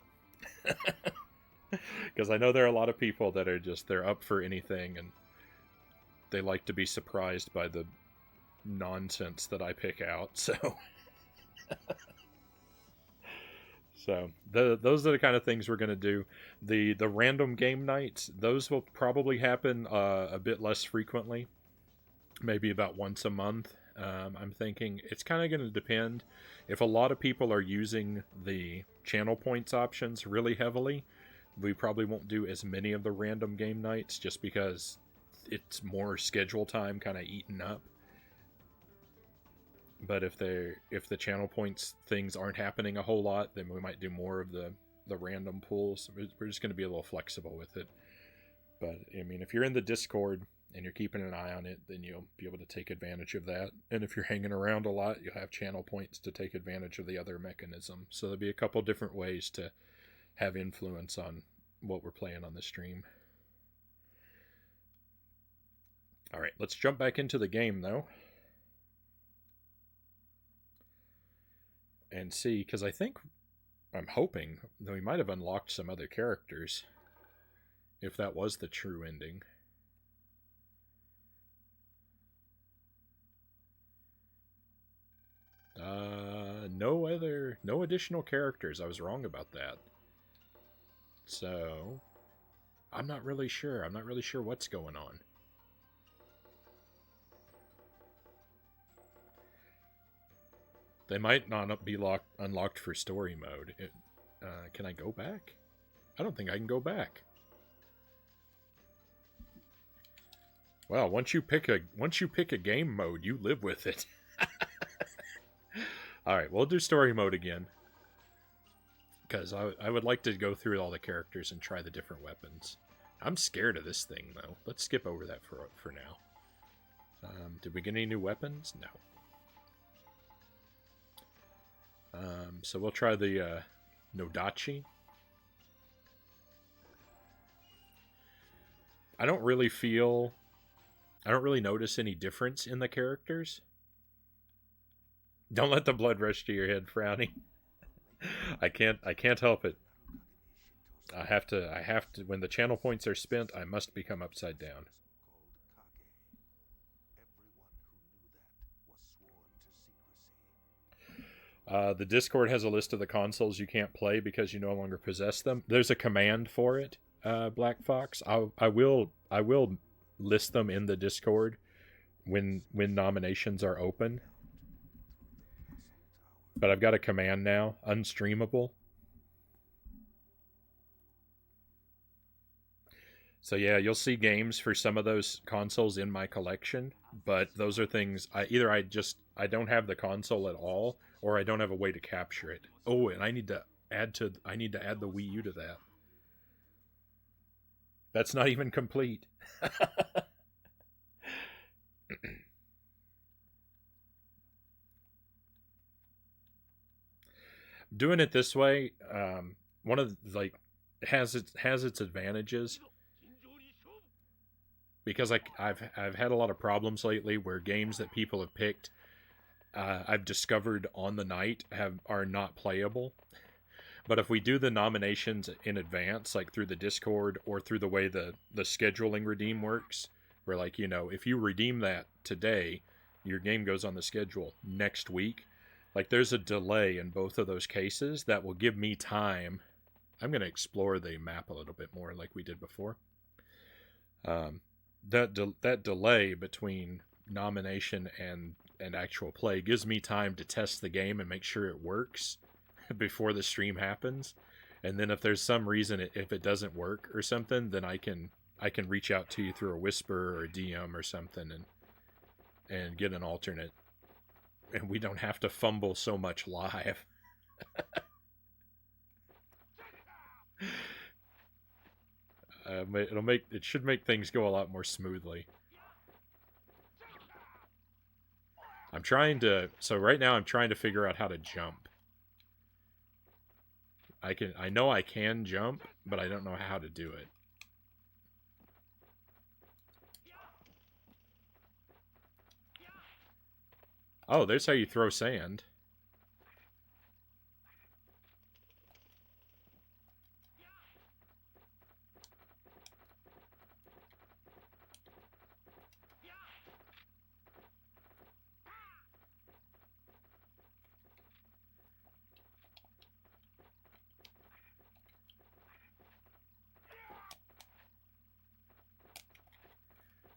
Speaker 1: Because I know there are a lot of people that are they're up for anything, and they like to be surprised by the nonsense that I pick out. So those are the kind of things we're going to do. The random game nights, those will probably happen a bit less frequently, maybe about once a month. I'm thinking it's kind of going to depend. If a lot of people are using the channel points options really heavily, we probably won't do as many of the random game nights, just because it's more schedule time kind of eaten up. But if the channel points things aren't happening a whole lot, then we might do more of the random pools. We're just going to be a little flexible with it. But I mean, if you're in the Discord and you're keeping an eye on it, then you'll be able to take advantage of that. And if you're hanging around a lot, you'll have channel points to take advantage of the other mechanism. So there'll be a couple different ways to have influence on what we're playing on the stream. All right, let's jump back into the game, though. And see, because I'm hoping that we might have unlocked some other characters, if that was the true ending. No additional characters. I was wrong about that. So, I'm not really sure. I'm not really sure what's going on. They might not be unlocked for story mode. Can I go back? I don't think I can go back. Well, once you pick a game mode, you live with it. All right, we'll do story mode again, because I would like to go through all the characters and try the different weapons. I'm scared of this thing, though. Let's skip over that for now. Did we get any new weapons? No. So we'll try the Nodachi. I don't really notice any difference in the characters. Don't let the blood rush to your head, Frownie. I can't help it. I have to, when the channel points are spent, I must become upside down. The Discord has a list of the consoles you can't play because you no longer possess them. There's a command for it, Black Fox. I will list them in the Discord when nominations are open. But I've got a command now, unstreamable. So yeah, you'll see games for some of those consoles in my collection, but those are things I don't have the console at all, or I don't have a way to capture it. Oh, and I need to add the Wii U to that. That's not even complete. Doing it this way, one of the, like has its advantages because like I've had a lot of problems lately where games that people have picked, I've discovered on the night are not playable. But if we do the nominations in advance, like through the Discord or through the way the scheduling redeem works, where like if you redeem that today, your game goes on the schedule next week. Like there's a delay in both of those cases that will give me time. I'm going to explore the map a little bit more like we did before. That delay between nomination and actual play gives me time to test the game and make sure it works before the stream happens. And then if there's some reason if it doesn't work or something, then I can reach out to you through a whisper or a DM or something and get an alternate. And we don't have to fumble so much live. It should make things go a lot more smoothly. So right now I'm trying to figure out how to jump. I know I can jump, but I don't know how to do it. Oh, there's how you throw sand.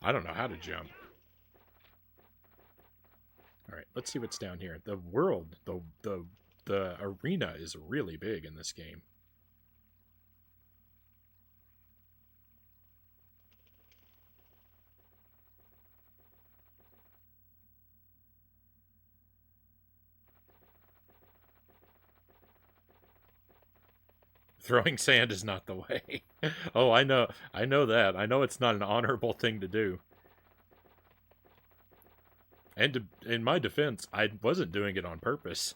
Speaker 1: I don't know how to jump. All right, let's see what's down here. The world, the arena is really big in this game. Throwing sand is not the way. Oh, I know that. I know it's not an honorable thing to do. And in my defense, I wasn't doing it on purpose.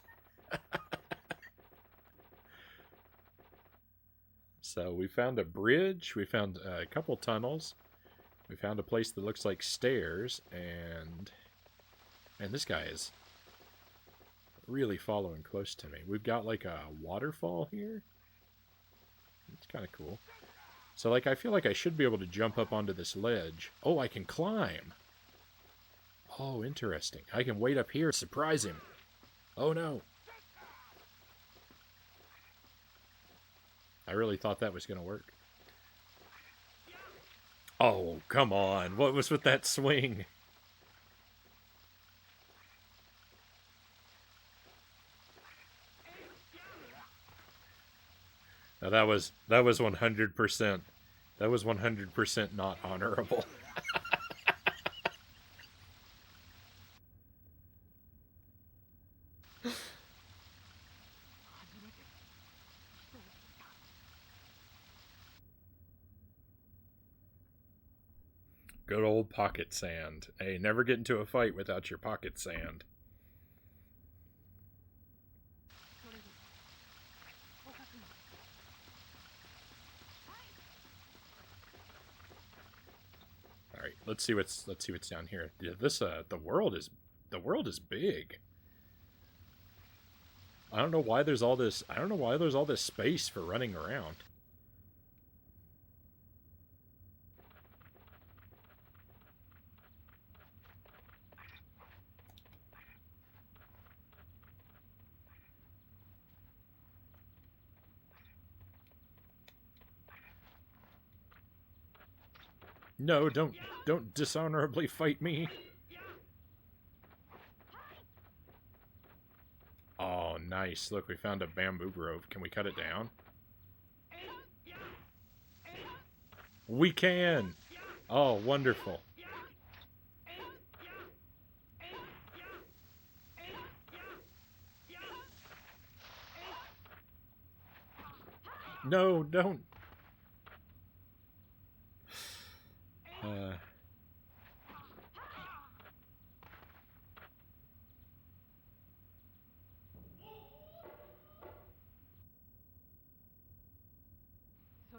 Speaker 1: So we found a bridge. We found a couple tunnels. We found a place that looks like stairs. And this guy is really following close to me. We've got like a waterfall here. It's kind of cool. So like I feel like I should be able to jump up onto this ledge. Oh, I can climb. Oh, interesting. I can wait up here and surprise him. Oh, no. I really thought that was going to work. Oh, come on. What was with that swing? Now that was 100%. That was 100% not honorable. Good old pocket sand. Hey, never get into a fight without your pocket sand. All right, let's see what's down here. Yeah, the world is big. I don't know why there's all this. I don't know why there's all this space for running around. No, don't dishonorably fight me. Oh, nice. Look, we found a bamboo grove. Can we cut it down? We can. Oh, wonderful. No, don't.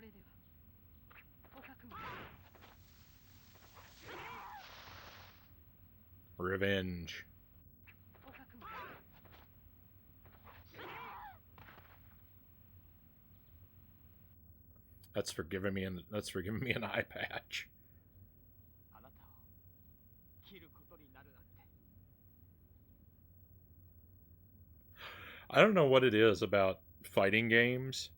Speaker 3: それでは岡君
Speaker 1: Revenge.
Speaker 3: 岡君
Speaker 1: That's for giving me an eye patch.
Speaker 3: あなたを切ることになるなんて
Speaker 1: I don't know what it is about fighting games.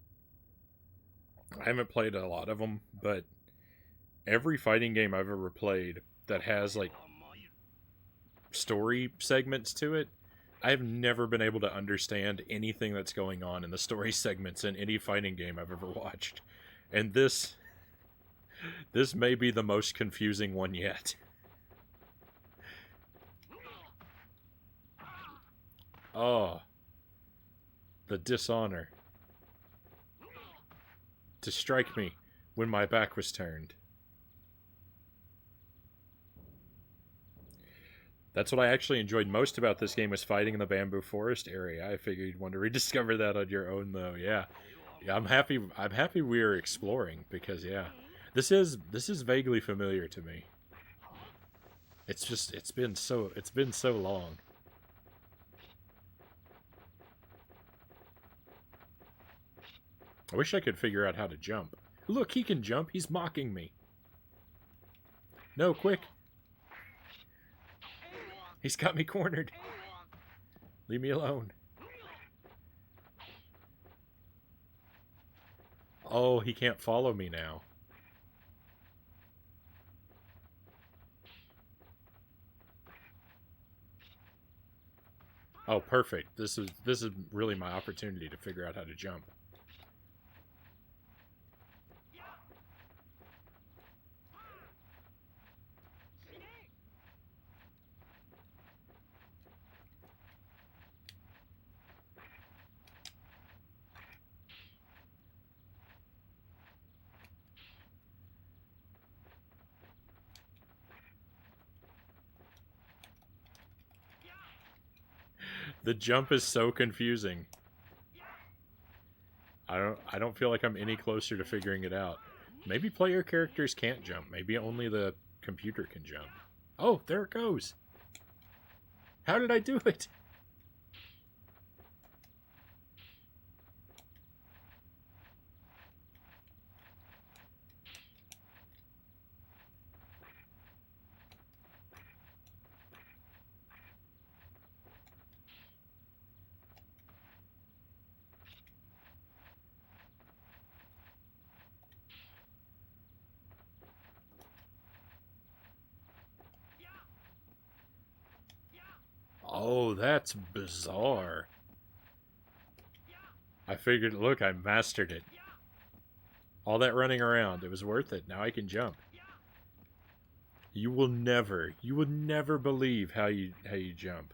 Speaker 1: I haven't played a lot of them, but every fighting game I've ever played that has like story segments to it, I've never been able to understand anything that's going on in the story segments in any fighting game I've ever watched. And this may be the most confusing one yet. Oh, the dishonor. To strike me when my back was turned. That's what I actually enjoyed most about this game, was fighting in the bamboo forest area. I figured you'd want to rediscover that on your own, though. Yeah, I'm happy. I'm happy we're exploring, because yeah, this is vaguely familiar to me. It's been so long. I wish I could figure out how to jump. Look, he can jump. He's mocking me. No, quick. He's got me cornered. Leave me alone. Oh, he can't follow me now. Oh, perfect. This is really my opportunity to figure out how to jump. The jump is so confusing. I don't feel like I'm any closer to figuring it out. Maybe player characters can't jump. Maybe only the computer can jump. Oh, there it goes. How did I do it? Oh, that's bizarre. I figured, look, I mastered it. All that running around, it was worth it. Now I can jump. You will never believe how you jump.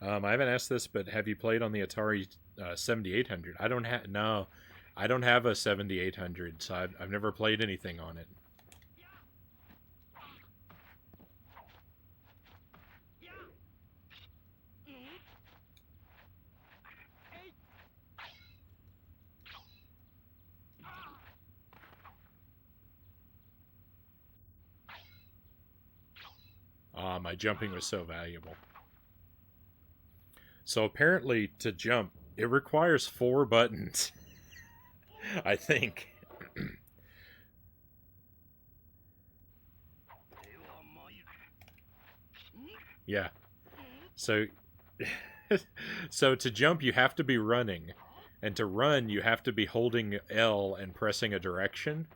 Speaker 1: I haven't asked this, but have you played on the Atari 7800? I don't have I don't have a 7800, so I've never played anything on it. My jumping was so valuable. So apparently, to jump, it requires 4 buttons. I think. Yeah. So, so to jump, you have to be running. And to run, you have to be holding L and pressing a direction.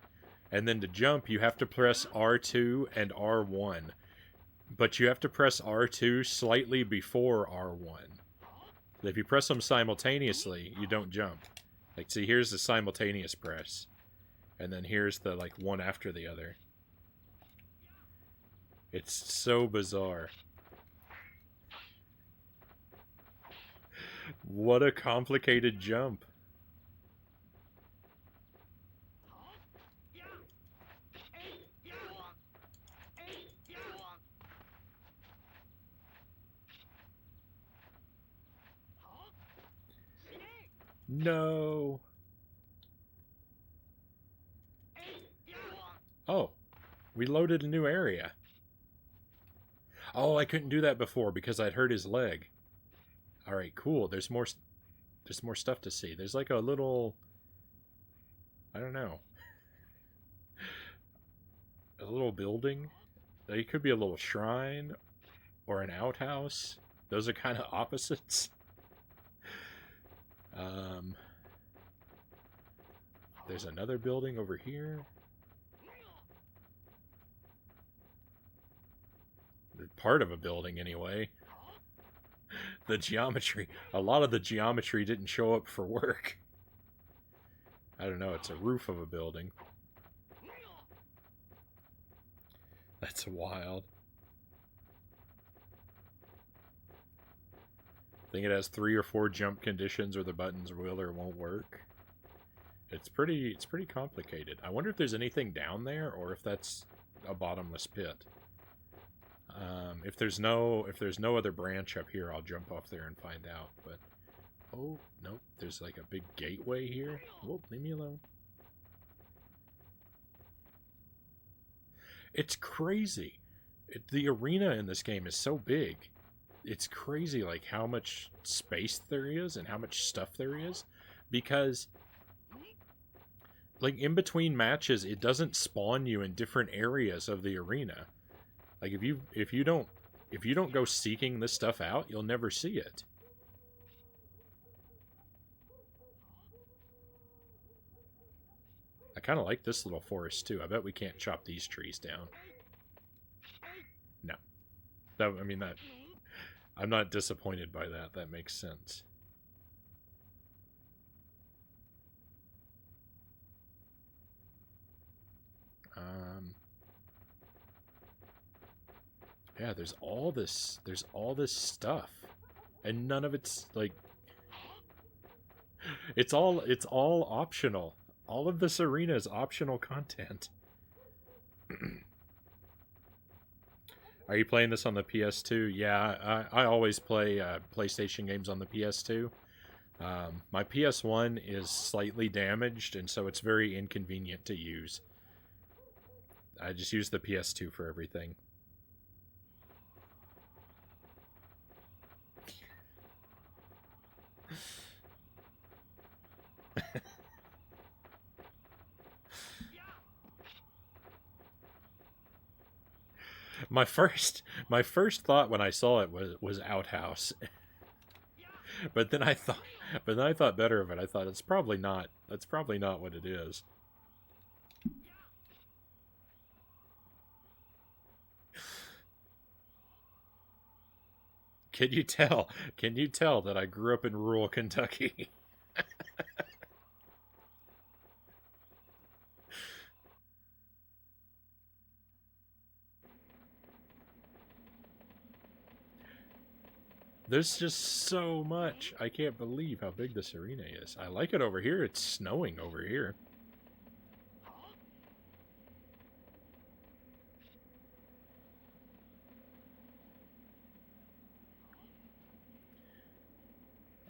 Speaker 1: And then to jump, you have to press R2 and R1. But you have to press R2 slightly before R1. If you press them simultaneously, you don't jump. Like, see, here's the simultaneous press. And then here's the, like, one after the other. It's so bizarre. What a complicated jump. No. Oh, we loaded a new area. Oh, I couldn't do that before because I'd hurt his leg. All right, cool. There's more stuff to see. There's like a little, I don't know, a little building. It could be a little shrine or an outhouse. Those are kind of opposites. There's another building over here. Part of a building, anyway. The geometry. A lot of the geometry didn't show up for work. I don't know, it's a roof of a building. That's wild. I think it has 3 or 4 jump conditions where the buttons will or won't work. It's pretty complicated. I wonder if there's anything down there or if that's a bottomless pit. If there's no other branch up here, I'll jump off there and find out. But oh nope, there's like a big gateway here. Whoa, leave me alone. It's crazy. The arena in this game is so big. It's crazy, like how much space there is and how much stuff there is, because like in between matches, it doesn't spawn you in different areas of the arena. Like if you don't go seeking this stuff out, you'll never see it. I kind of like this little forest too. I bet we can't chop these trees down. No. I'm not disappointed by that. That makes sense. Yeah, there's all this stuff. And none of it's like it's all optional. All of this arena is optional content. Are you playing this on the PS2? Yeah, I always play PlayStation games on the PS2. My PS1 is slightly damaged, and so it's very inconvenient to use. I just use the PS2 for everything. My first thought when I saw it was outhouse. But then I thought better of it. I thought it's probably not. That's probably not what it is. Can you tell? Can you tell that I grew up in rural Kentucky? There's just so much. I can't believe how big this arena is. I like it over here. It's snowing over here.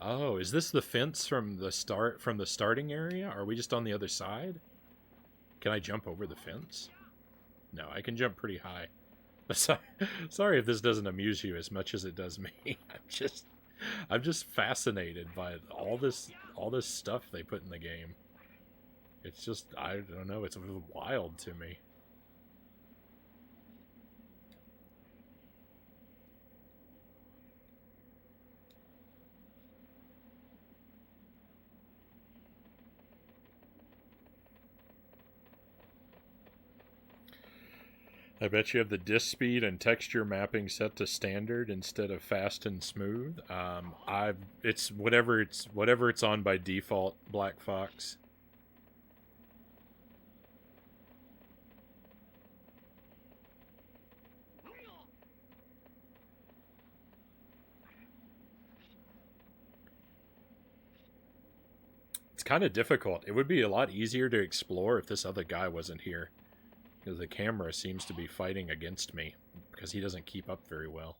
Speaker 1: Oh, is this the fence from the starting area? Are we just on the other side? Can I jump over the fence? No, I can jump pretty high. Sorry if this doesn't amuse you as much as it does me. I'm just fascinated by all this stuff they put in the game. It's just, I don't know, it's wild to me. I bet you have the disk speed and texture mapping set to standard instead of fast and smooth. It's whatever it's on by default, Black Fox. It's kind of difficult. It would be a lot easier to explore if this other guy wasn't here. Because the camera seems to be fighting against me, because he doesn't keep up very well.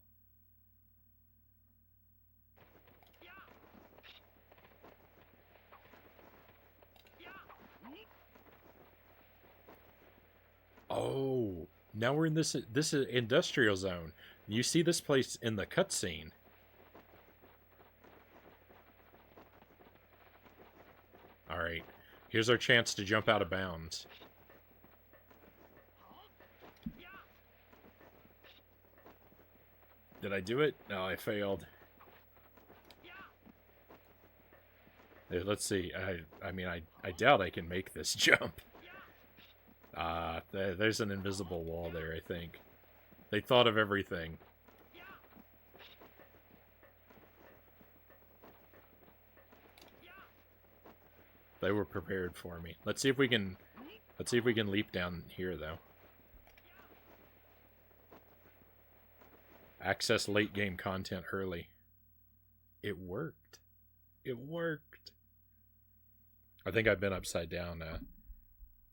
Speaker 1: Now we're in this industrial zone. You see this place in the cutscene. All right, here's our chance to jump out of bounds. Did I do it? No, I failed. Here, let's see. I mean, I doubt I can make this jump. There's an invisible wall there, I think. They thought of everything. They were prepared for me. Let's see if we can leap down here though. Access late game content early. It worked. It worked. I think I've been upside down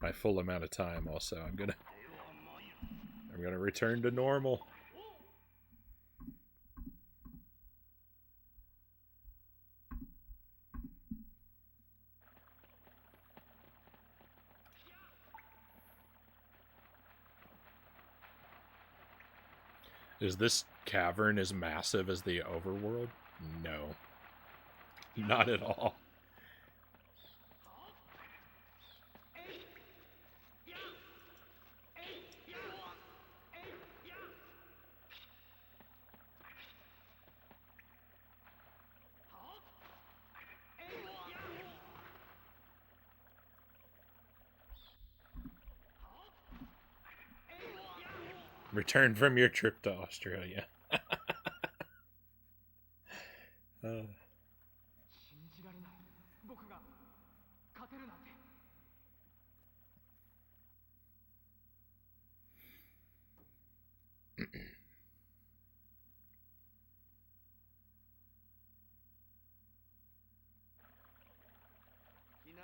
Speaker 1: my full amount of time also. I'm gonna return to normal. Is this cavern as massive as the overworld? No. Not at all. Return from your trip to Australia.
Speaker 3: 信じられない。僕が勝てるなんて。みんな。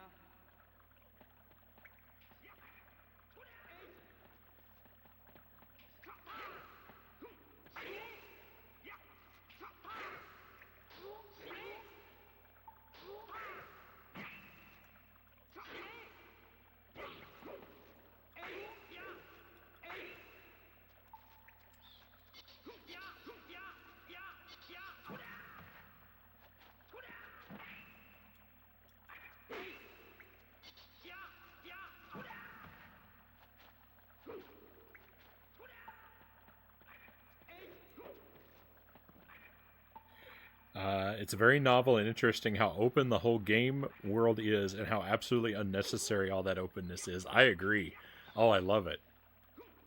Speaker 1: It's very novel and interesting how open the whole game world is and how absolutely unnecessary all that openness is. I agree. Oh, I love it.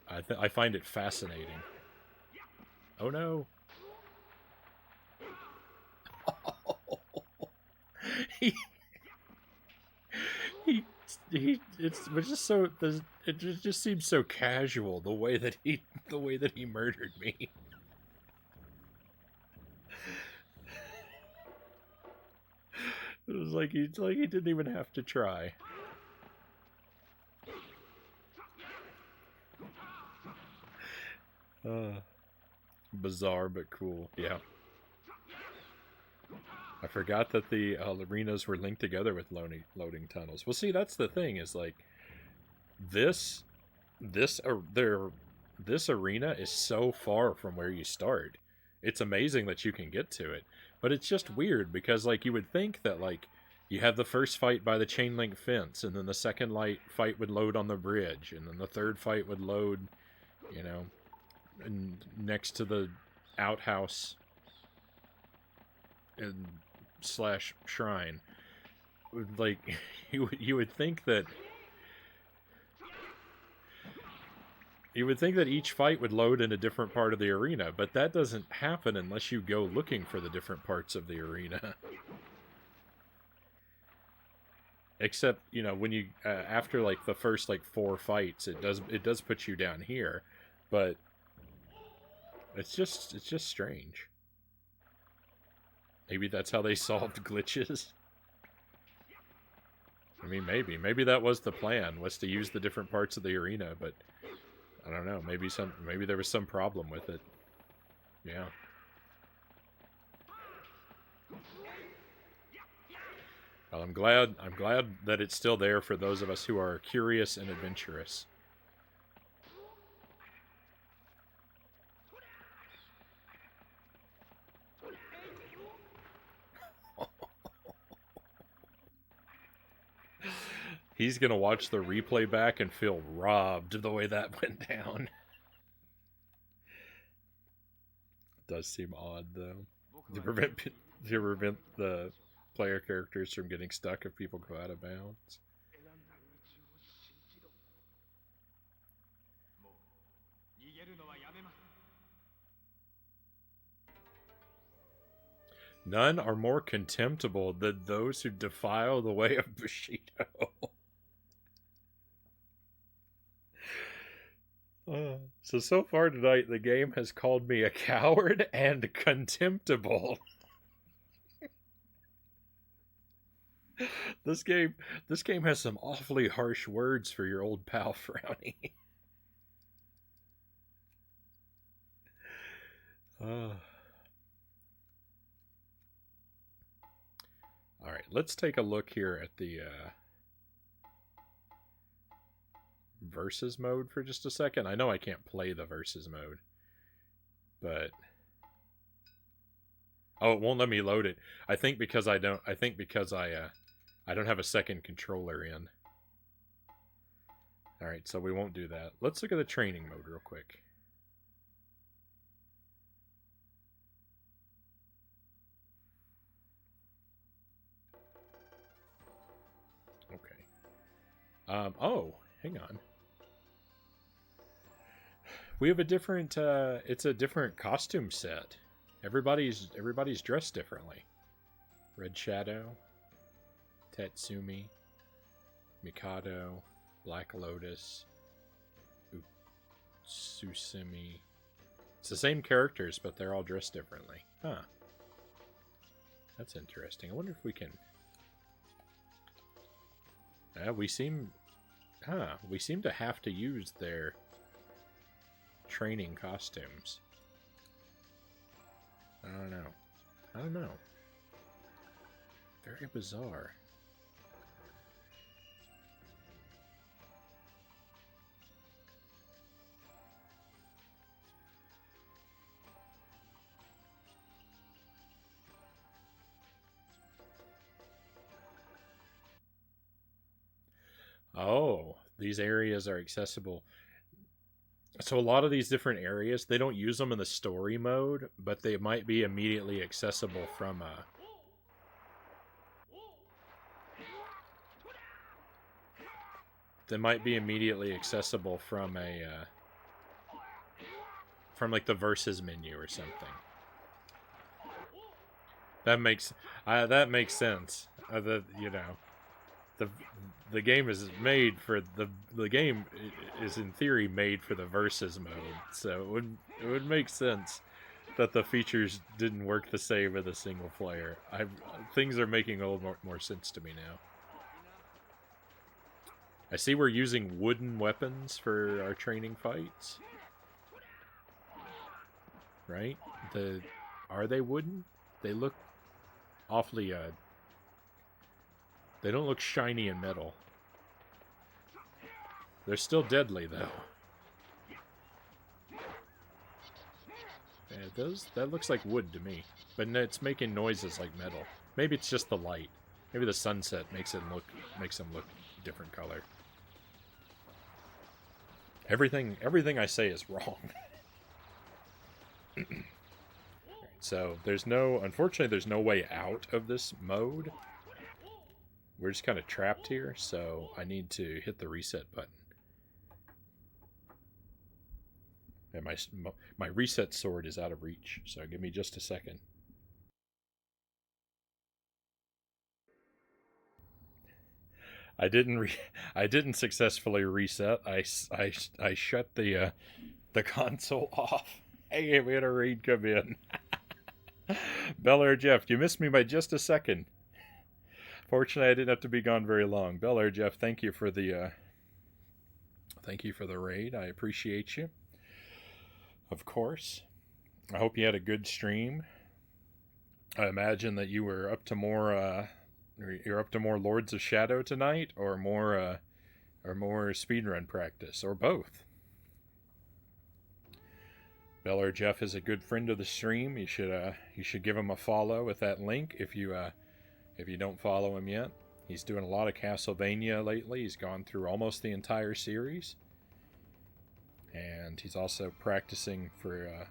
Speaker 1: I find it fascinating. Oh no. he it's just so it just seems so casual the way that he murdered me. It was like he didn't even have to try. Bizarre but cool. Yeah. I forgot that the arenas were linked together with loading tunnels. Well, see, that's the thing. Is like this arena is so far from where you start. It's amazing that you can get to it, but it's just weird because like you would think that like you have the first fight by the chain link fence, and then the second fight would load on the bridge, and then the third fight would load, you know, and next to the outhouse and slash shrine. Like you would think that each fight would load in a different part of the arena, but that doesn't happen unless you go looking for the different parts of the arena. Except, you know, when you after like the first like 4 fights, it does put you down here, but it's just strange. Maybe that's how they solved glitches. I mean, maybe that was the plan, was to use the different parts of the arena, but I don't know. Maybe there was some problem with it. Yeah. Well, I'm glad that it's still there for those of us who are curious and adventurous. He's gonna watch the replay back and feel robbed the way that went down. Does seem odd though. To prevent the player characters from getting stuck if people go out of bounds. None are more contemptible than those who defile the way of Bushido. So far tonight, the game has called me a coward and contemptible. This game has some awfully harsh words for your old pal Frownie. All right, let's take a look here at the versus mode for just a second. I know I can't play the versus mode, but oh, it won't let me load it. I think because I don't have a second controller in. All right, so we won't do that. Let's look at the training mode real quick. Okay. Oh, hang on. We have a different it's a different costume set. Everybody's dressed differently. Red Shadow, Tatsumi, Mikado, Black Lotus, Tsusumi. It's the same characters, but they're all dressed differently. Huh. That's interesting. I wonder if we can... we seem to have to use their training costumes. I don't know. Very bizarre. Oh, these areas are accessible. So a lot of these different areas, they don't use them in the story mode, but they might be immediately accessible from from like the versus menu or something. That makes sense. The game is made for the game is in theory made for the versus mode, so it would make sense that the features didn't work the same with a single player. Things are making a little more sense to me now. I see we're using wooden weapons for our training fights. Right? Are they wooden? They look awfully they don't look shiny and metal. They're still deadly though. Yeah, that looks like wood to me, but it's making noises like metal. Maybe it's just the light. Maybe the sunset makes them look different color. Everything I say is wrong. So unfortunately there's no way out of this mode. We're just kind of trapped here, so I need to hit the reset button. And my reset sword is out of reach, so give me just a second. I didn't successfully reset. I shut the console off. Hey, we had a raid come in. Bel Air Jeff, you missed me by just a second. Fortunately, I didn't have to be gone very long. Bel Air Jeff, thank you for the raid. I appreciate you. Of course. I hope you had a good stream. I imagine that you were up to more you're up to more Lords of Shadow tonight, or more speedrun practice, or both. Bel Air Jeff is a good friend of the stream. You should give him a follow with that link if you don't follow him yet. He's doing a lot of Castlevania lately. He's gone through almost the entire series. And he's also practicing for a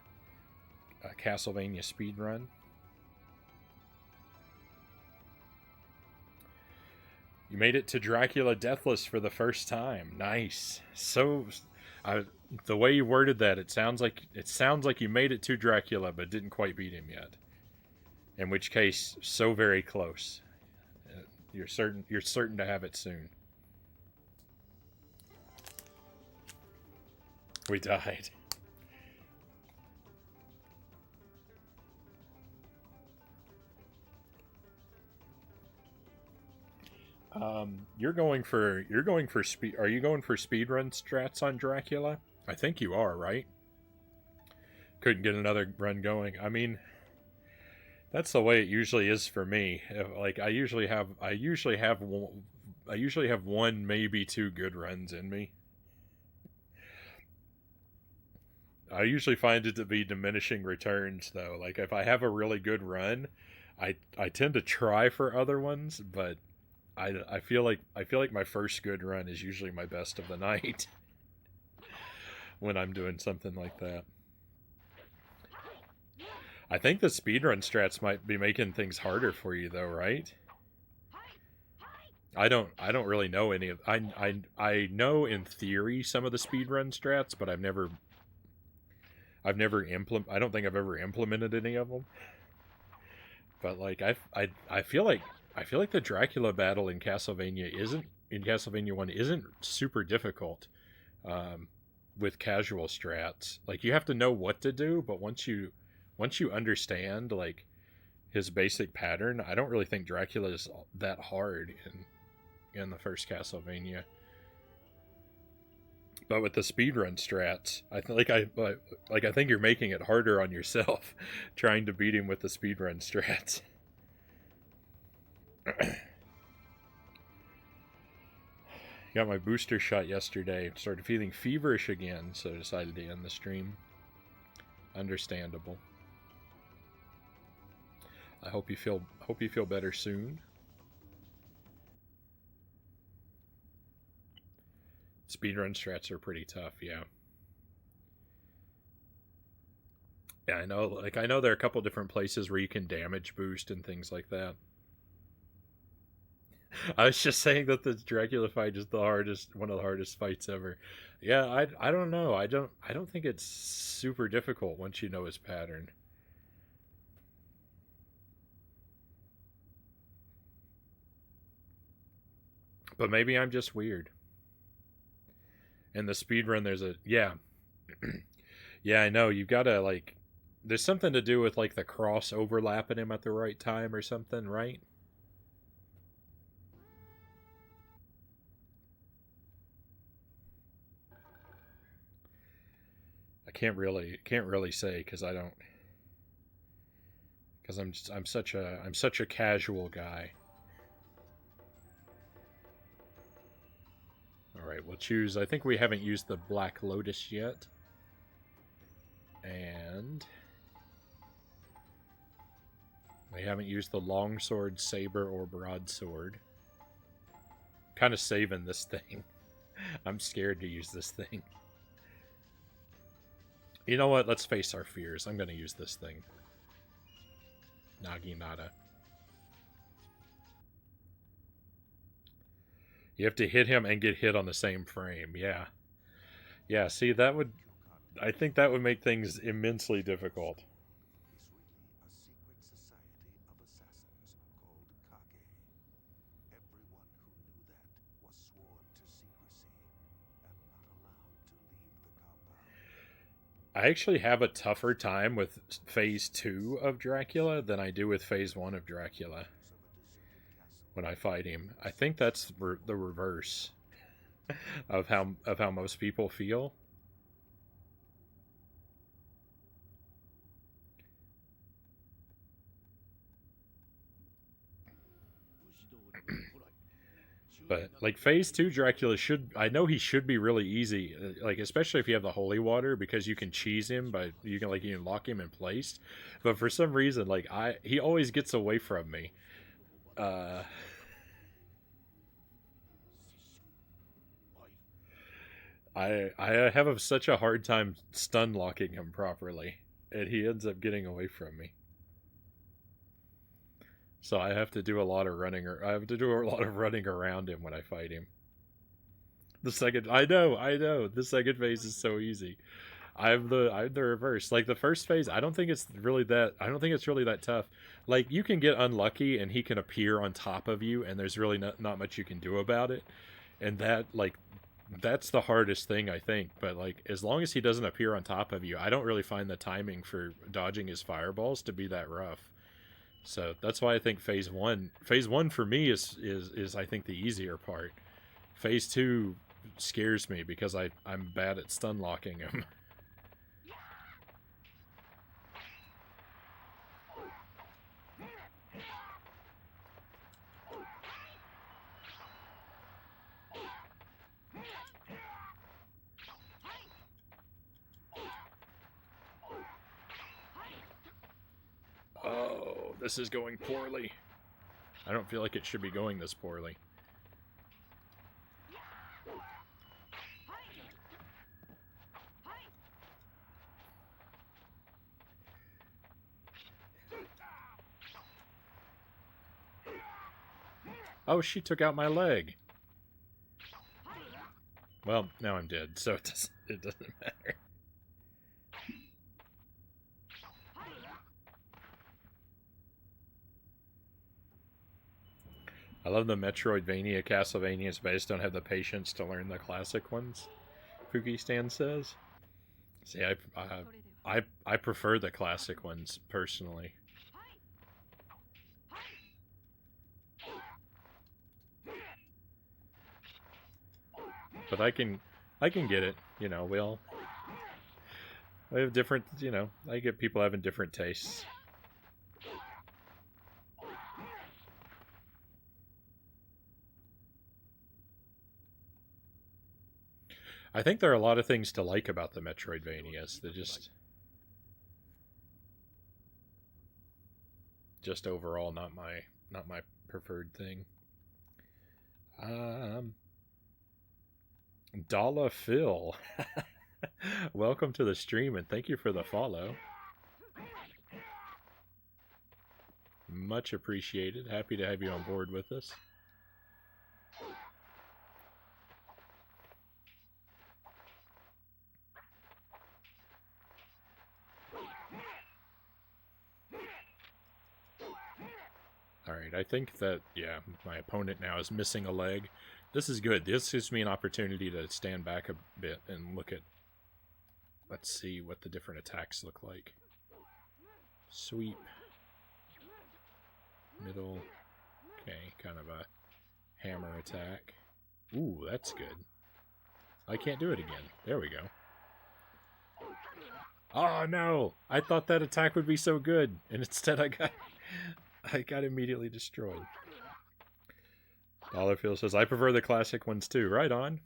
Speaker 1: Castlevania speedrun. You made it to Dracula Deathless for the first time. Nice. So, the way you worded that, it sounds like you made it to Dracula but didn't quite beat him yet. In which case, so very close. You're certain to have it soon. We died. You're going for speed. Are you going for speedrun strats on Dracula? I think you are, right? Couldn't get another run going. I mean, that's the way it usually is for me. Like I usually have one, maybe two good runs in me. I usually find it to be diminishing returns, though. Like if I have a really good run, I tend to try for other ones, but I feel like my first good run is usually my best of the night when I'm doing something like that. I think the speedrun strats might be making things harder for you, though, right? I don't really know any of. I know in theory some of the speedrun strats, but I've never I don't think I've ever implemented any of them. But like I feel like the Dracula battle in Castlevania 1 isn't super difficult with casual strats. Like you have to know what to do, but once you understand like his basic pattern, I don't really think Dracula is that hard in the first Castlevania. But with the speedrun strats, I think you're making it harder on yourself trying to beat him with the speedrun strats. Got my booster shot yesterday. Started feeling feverish again, so decided to end the stream. Understandable. I hope you feel better soon. Speedrun strats are pretty tough, yeah. Yeah, I know. Like I know there are a couple different places where you can damage boost and things like that. I was just saying that the Dracula fight is one of the hardest fights ever. Yeah, I don't know. I don't think it's super difficult once you know his pattern. But maybe I'm just weird. In the speedrun there's yeah. Yeah, I know. You've got to like there's something to do with like the cross overlapping him at the right time or something, right? I can't really say because I'm such a casual guy. All right, we'll choose. I think we haven't used the Black Lotus yet, and we haven't used the longsword, saber, or broadsword. Kind of saving this thing. I'm scared to use this thing. You know what? Let's face our fears. I'm going to use this thing. Naginata. You have to hit him and get hit on the same frame. Yeah. Yeah, see, I think that would make things immensely difficult. I actually have a tougher time with Phase 2 of Dracula than I do with Phase 1 of Dracula when I fight him. I think that's the reverse of how most people feel. But like Phase 2 Dracula I know he should be really easy, like especially if you have the holy water, because you can cheese him, but you can lock him in place. But for some reason, like he always gets away from me. I have such a hard time stun locking him properly, and he ends up getting away from me. So I have to do a lot of running, or I have to do a lot of running around him when I fight him. I know. The second phase is so easy. I'm the reverse. Like the first phase, I don't think it's really that tough. Like you can get unlucky and he can appear on top of you, and there's really not much you can do about it. And that's the hardest thing I think. But like as long as he doesn't appear on top of you, I don't really find the timing for dodging his fireballs to be that rough. So that's why I think phase one for me is I think the easier part. Phase two scares me because I'm bad at stun locking him. Oh, this is going poorly. I don't feel like it should be going this poorly. Oh, she took out my leg. Well, now I'm dead, so it doesn't matter. I love the Metroidvania Castlevanias, but I just don't have the patience to learn the classic ones. Fuki Stan says. See, I prefer the classic ones personally. But I can get it. You know, we have different. You know, I get people having different tastes. I think there are a lot of things to like about the Metroidvanias. They're just overall not my preferred thing. Dalla Phil. Welcome to the stream and thank you for the follow. Much appreciated. Happy to have you on board with us. Alright, I think that, yeah, my opponent now is missing a leg. This is good. This gives me an opportunity to stand back a bit and look at... Let's see what the different attacks look like. Sweep. Middle. Okay, kind of a hammer attack. Ooh, that's good. I can't do it again. There we go. Oh, no! I thought that attack would be so good, and instead I got immediately destroyed. Dollarfield says, I prefer the classic ones too. Right on.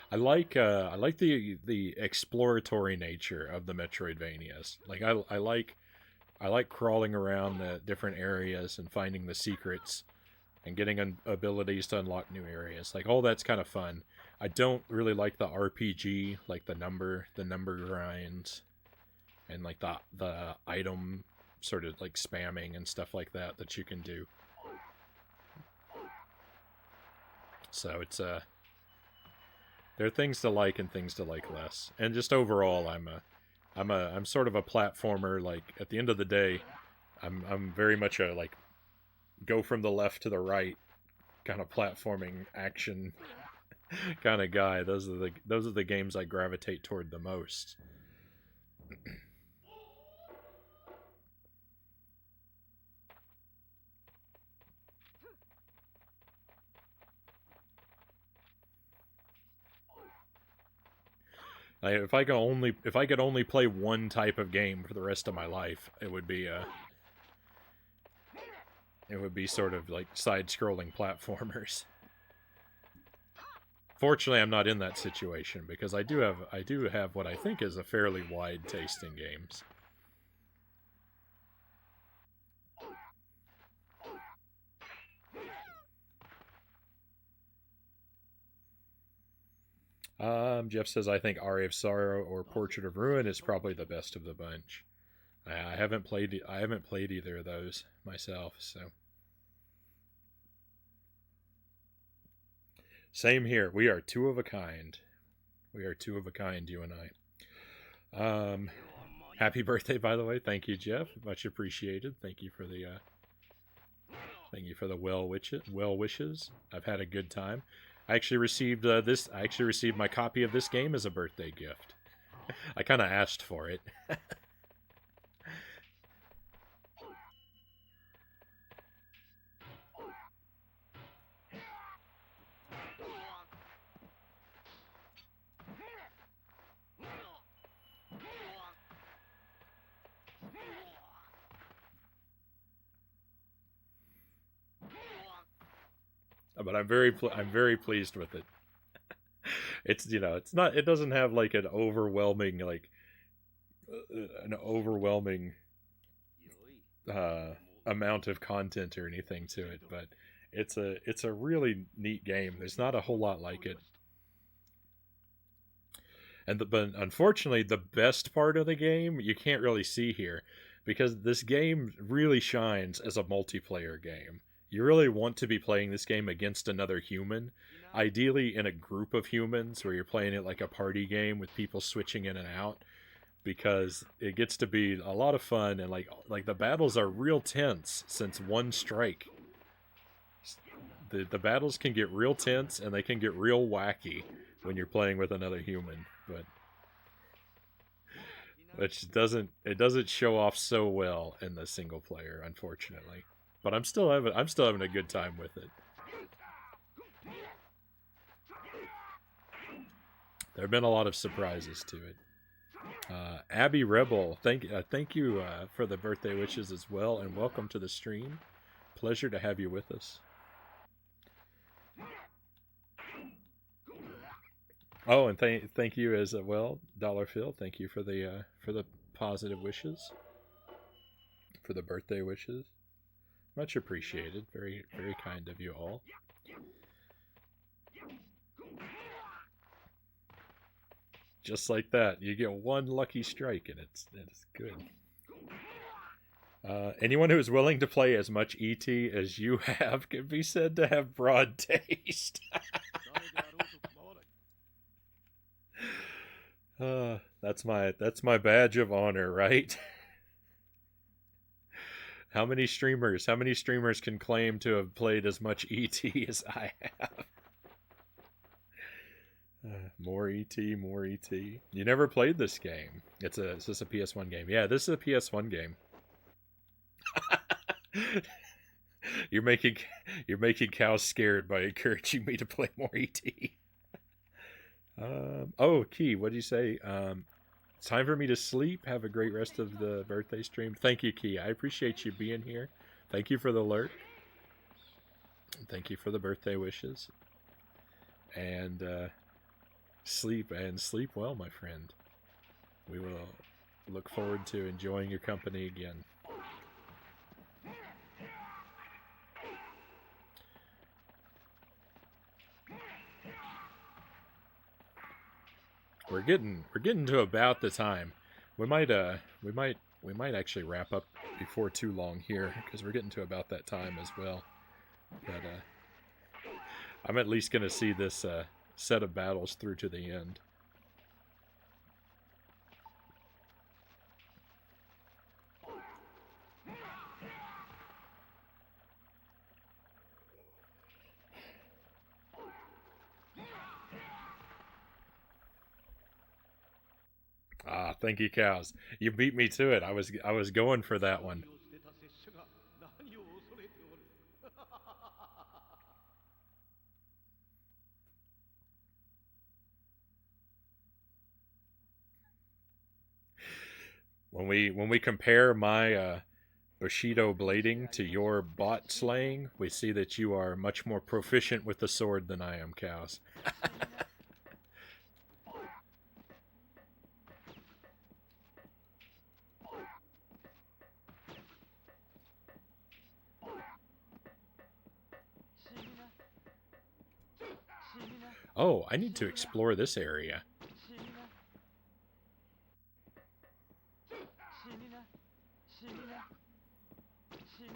Speaker 1: I like the exploratory nature of the Metroidvanias. Like I like crawling around the different areas and finding the secrets and getting abilities to unlock new areas. Like all that's kind of fun. I don't really like the RPG, like the number grinds and like the item sort of like spamming and stuff like that you can do. So it's there are things to like and things to like less. And just overall I'm sort of a platformer. Like at the end of the day, I'm very much a like go from the left to the right kind of platforming action kind of guy. Those are the games I gravitate toward the most. If I could only play one type of game for the rest of my life, it would be sort of like side-scrolling platformers. Fortunately, I'm not in that situation because I do have what I think is a fairly wide taste in games. Jeff says, I think Aria of Sorrow or Portrait of Ruin is probably the best of the bunch. I haven't played either of those myself, so same here. We are two of a kind. We are two of a kind, you and I. Happy birthday, by the way. Thank you, Jeff. Much appreciated. Thank you for the well wishes. I've had a good time. I actually received this. I actually received my copy of this game as a birthday gift. I kind of asked for it. But I'm very pleased with it. It's it's not, it doesn't have like an overwhelming amount of content or anything to it, but it's a really neat game. There's not a whole lot like it. But unfortunately, the best part of the game you can't really see here, because this game really shines as a multiplayer game. You really want to be playing this game against another human, ideally in a group of humans where you're playing it like a party game with people switching in and out, because it gets to be a lot of fun, and like the battles are real tense since one strike. The battles can get real tense and they can get real wacky when you're playing with another human, but which doesn't show off so well in the single player, unfortunately. But I'm still having a good time with it. There have been a lot of surprises to it. Abby Rebel, thank you for the birthday wishes as well, and welcome to the stream. Pleasure to have you with us. Oh, and thank you as well, Dollar Phil. Thank you for the positive wishes, for the birthday wishes. Much appreciated. Very very kind of you all. Just like that, you get one lucky strike, and it's good. Anyone who is willing to play as much ET as you have can be said to have broad taste. That's my badge of honor, right? How many streamers can claim to have played as much ET as I have? More ET, more ET. You never played this game. Is this a PS1 game? Yeah, this is a PS1 game. You're making cows scared by encouraging me to play more ET. Oh, Key, what did you say? It's time for me to sleep. Have a great rest of the birthday stream. Thank you, Key. I appreciate you being here. Thank you for the alert. Thank you for the birthday wishes. And sleep well, my friend. We will look forward to enjoying your company again. We're getting to about the time. We might actually wrap up before too long here, because we're getting to about that time as well. But I'm at least going to see this set of battles through to the end. Ah, thank you, cows. You beat me to it. I was going for that one. When we compare my Bushido blading to your bot slaying, we see that you are much more proficient with the sword than I am, cows. Oh, I need to explore this area.
Speaker 3: 死にな死にな死にな死に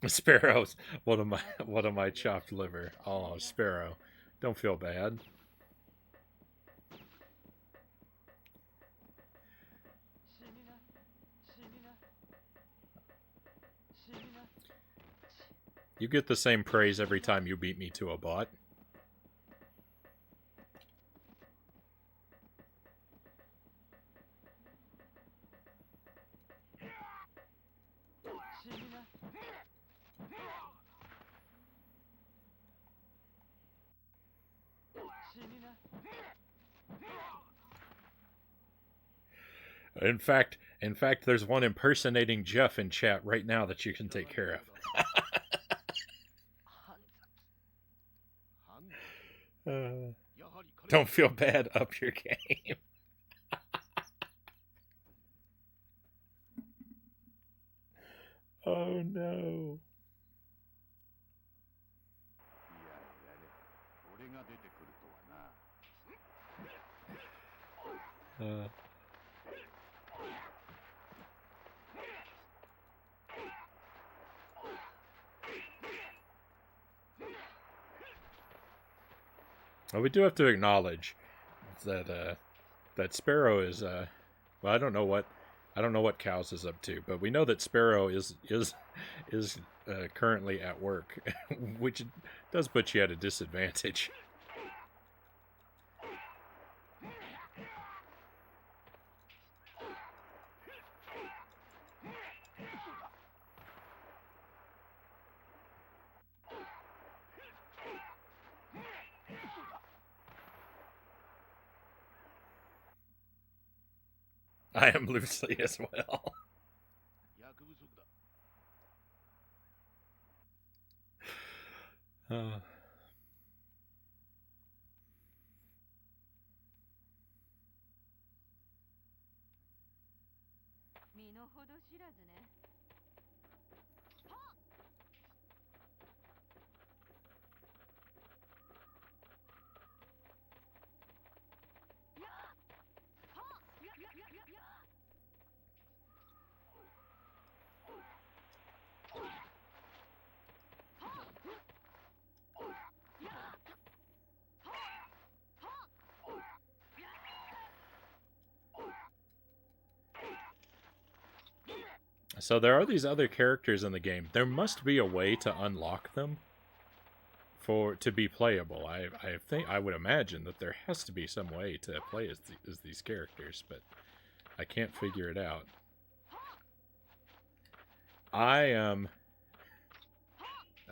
Speaker 3: な
Speaker 1: Sparrows. What am I chopped liver? Oh, Sparrow. Don't feel bad.
Speaker 3: 死にな死にな死にな
Speaker 1: You get the same praise every time you beat me to a bot.
Speaker 3: 死にな死にな
Speaker 1: In fact, there's one impersonating Jeff in chat right now that you can take care of.
Speaker 5: やはり彼
Speaker 1: Don't feel bad. Up your game. Oh no.
Speaker 5: いややれ俺が出てくるとはな
Speaker 1: Well, we do have to acknowledge that that Sparrow is well, I don't know what Cows is up to, but we know that Sparrow is currently at work, which does put you at a disadvantage. I am loosely as well.
Speaker 5: 役不足だ
Speaker 4: 身の程知らずね。
Speaker 1: So there are these other characters in the game. There must be a way to unlock them to be playable. I would imagine that there has to be some way to play as these characters, but I can't figure it out.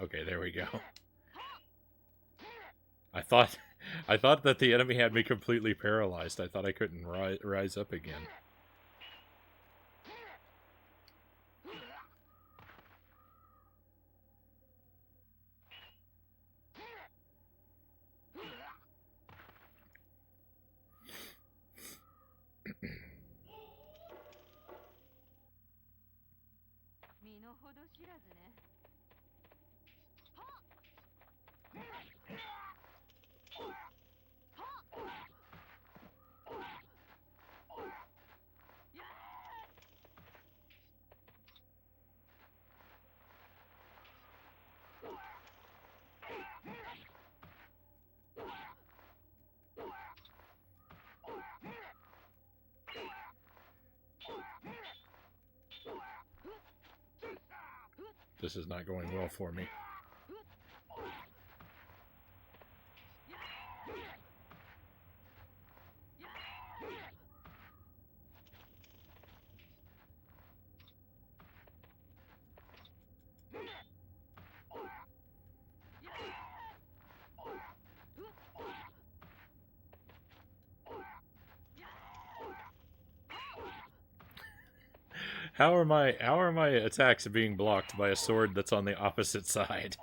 Speaker 1: Okay, there we go. I thought that the enemy had me completely paralyzed. I thought I couldn't rise up again. This is not going well for me. How are my attacks being blocked by a sword that's on the opposite side?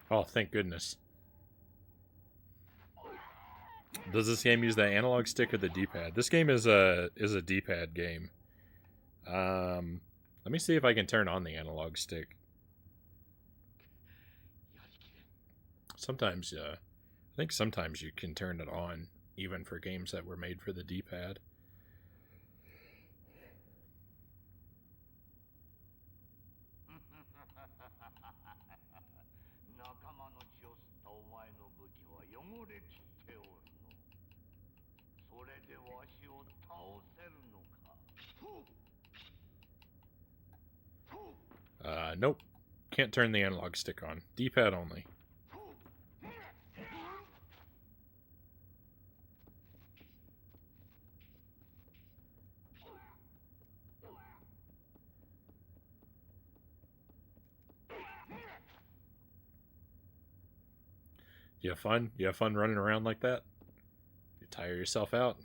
Speaker 1: Oh, thank goodness. Does this game use the analog stick or the D-pad? This game is a D-pad game. Let me see if I can turn on the analog stick. Sometimes, I think sometimes you can turn it on, even for games that were made for the D-pad.
Speaker 5: 仲間の血を吸ったお前の武器は汚れきっておるの。それでわしを倒せるのか。
Speaker 1: Nope. Can't turn the analog stick on. D-pad only. You have fun? You have fun running around like that? You tire yourself out?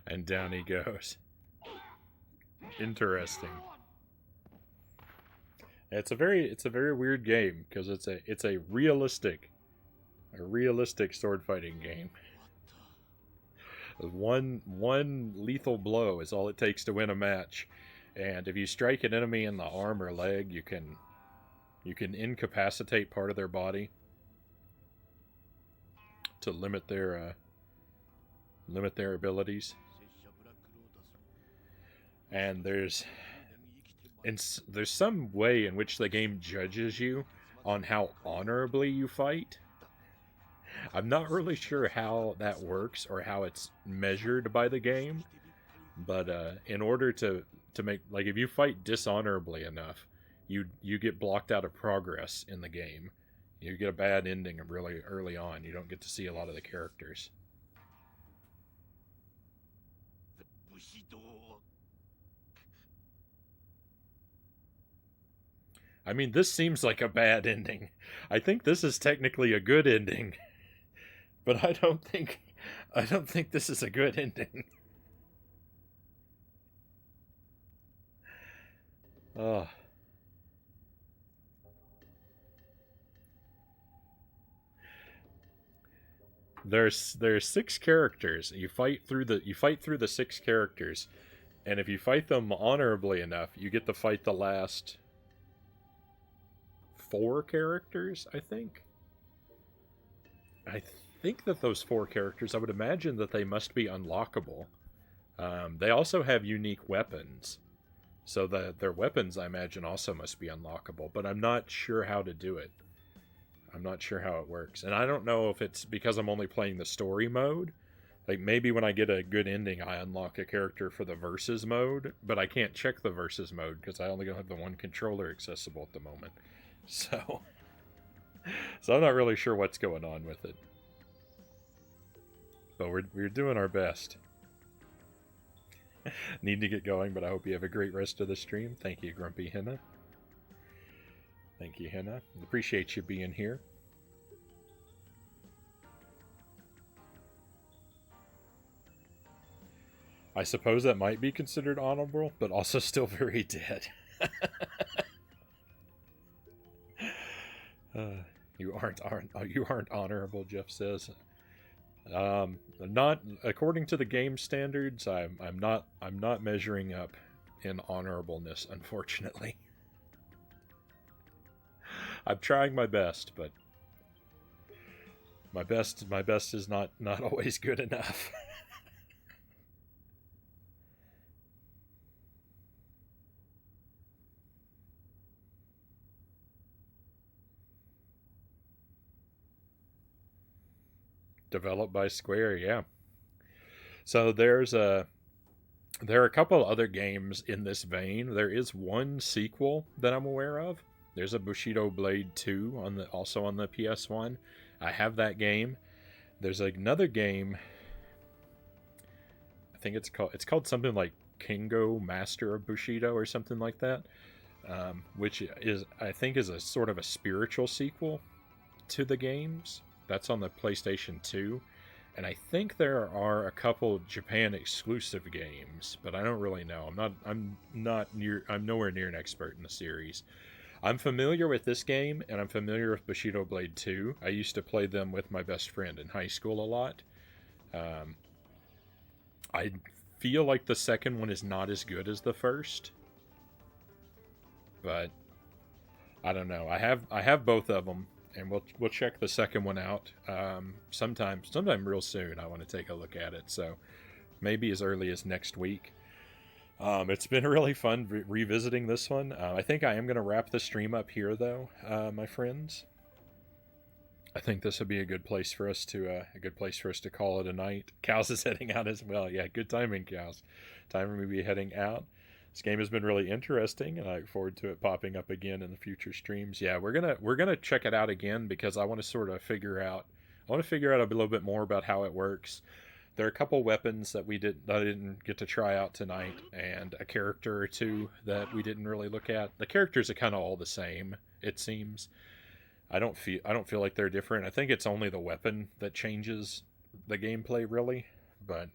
Speaker 1: And down he goes. Interesting. It's a very weird game because it's a realistic sword fighting game. One lethal blow is all it takes to win a match, and if you strike an enemy in the arm or leg, you can incapacitate part of their body to limit their abilities. And there's some way in which the game judges you on how honorably you fight. I'm not really sure how that works or how it's measured by the game, but in order to make, like, if you fight dishonorably enough, you get blocked out of progress in the game. You get a bad ending really early on. You don't get to see a lot of the characters.
Speaker 5: The Bushido.
Speaker 1: I mean, this seems like a bad ending. I think this is technically a good ending, but I don't think this is a good ending. Oh. There's 6 characters. You fight through the 6 characters, and if you fight them honorably enough, you get to fight the last 4 characters, I think. I think that those 4 characters, I would imagine that they must be unlockable. They also have unique weapons, so their weapons, I imagine, also must be unlockable, but I'm not sure how to do it. I'm not sure how it works, and I don't know if it's because I'm only playing the story mode. Like, maybe when I get a good ending, I unlock a character for the versus mode, but I can't check the versus mode because I only have the one controller accessible at the moment. So I'm not really sure what's going on with it. But we're doing our best. Need to get going, but I hope you have a great rest of the stream. Thank you, Grumpy Henna. Thank you, Henna. Appreciate you being here. I suppose that might be considered honorable, but also still very dead. You aren't honorable, Jeff says. Not according to the game standards. I'm not measuring up in honorableness, unfortunately. I'm trying my best, but my best is not always good enough. Developed by Square, yeah. So there are a couple other games in this vein. There is one sequel that I'm aware of. There's a Bushido Blade 2 also on the PS1. I have that game. There's another game. I think it's called something like Kingo Master of Bushido or something like that, which I think is a sort of a spiritual sequel to the games. That's on the PlayStation 2. and I think there are a couple Japan exclusive games, but I don't really know. I'm nowhere near an expert in the series. I'm familiar with this game, and I'm familiar with Bushido Blade 2. I used to play them with my best friend in high school a lot. Um, I feel like the second one is not as good as the first, but I don't know. I have both of them, and we'll check the second one out sometime real soon. I want to take a look at it, so maybe as early as next week. It's been really fun revisiting this one. I think I am going to wrap the stream up here, though, my friends. I think this would be a good place for us to call it a night. Cows is heading out as well. Yeah, good timing, Cows. Time for me to be heading out. This game has been really interesting, and I look forward to it popping up again in the future streams. Yeah, we're gonna check it out again because I want to sort of figure out. I want to figure out a little bit more about how it works. There are a couple weapons that I didn't get to try out tonight, and a character or two that we didn't really look at. The characters are kind of all the same, it seems. I don't feel like they're different. I think it's only the weapon that changes the gameplay, really, but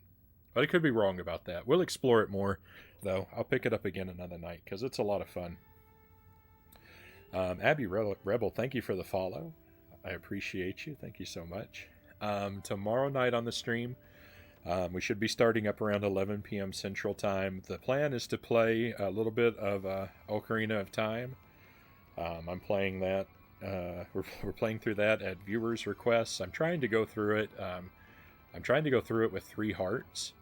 Speaker 1: I could be wrong about that. We'll explore it more, though. I'll pick it up again another night because it's a lot of fun. Abby Rebel, thank you for the follow. I appreciate you. Thank you so much. Tomorrow night on the stream, we should be starting up around 11 p.m. Central Time. The plan is to play a little bit of Ocarina of Time. I'm playing that. We're playing through that at viewers' requests. I'm trying to go through it. I'm trying to go through it with 3 hearts.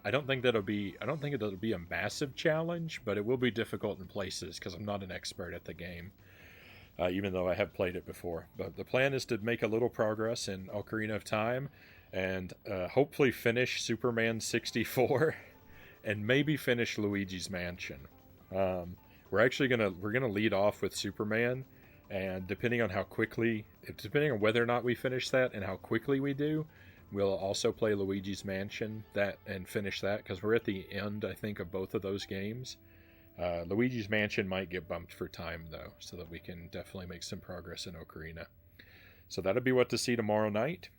Speaker 1: I don't think it'll be a massive challenge, but it will be difficult in places because I'm not an expert at the game, even though I have played it before. But the plan is to make a little progress in Ocarina of Time, and hopefully finish Superman 64, and maybe finish Luigi's Mansion. We're gonna lead off with Superman, and depending on whether or not we finish that and how quickly we do, we'll also play Luigi's Mansion and finish that because we're at the end, I think, of both of those games. Luigi's Mansion might get bumped for time though, so that we can definitely make some progress in Ocarina. So that'll be what to see tomorrow night.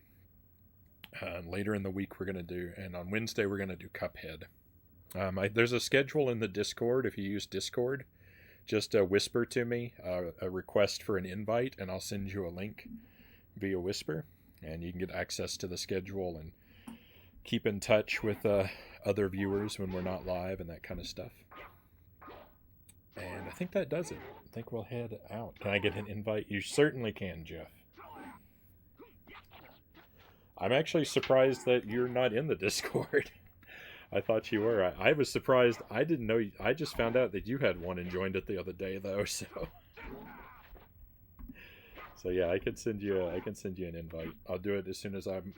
Speaker 1: Later in the week and on Wednesday we're gonna do Cuphead. There's a schedule in the Discord. If you use Discord, just whisper to me a request for an invite, and I'll send you a link via whisper, and you can get access to the schedule and keep in touch with other viewers when we're not live and that kind of stuff. And I think that does it. I think we'll head out. Can I get an invite? You certainly can, Jeff. I'm actually surprised that you're not in the Discord. I thought you were. I was surprised. I didn't know. I just found out that you had one and joined it the other day, though. So yeah, I can send you an invite. I'll do it as soon as I'm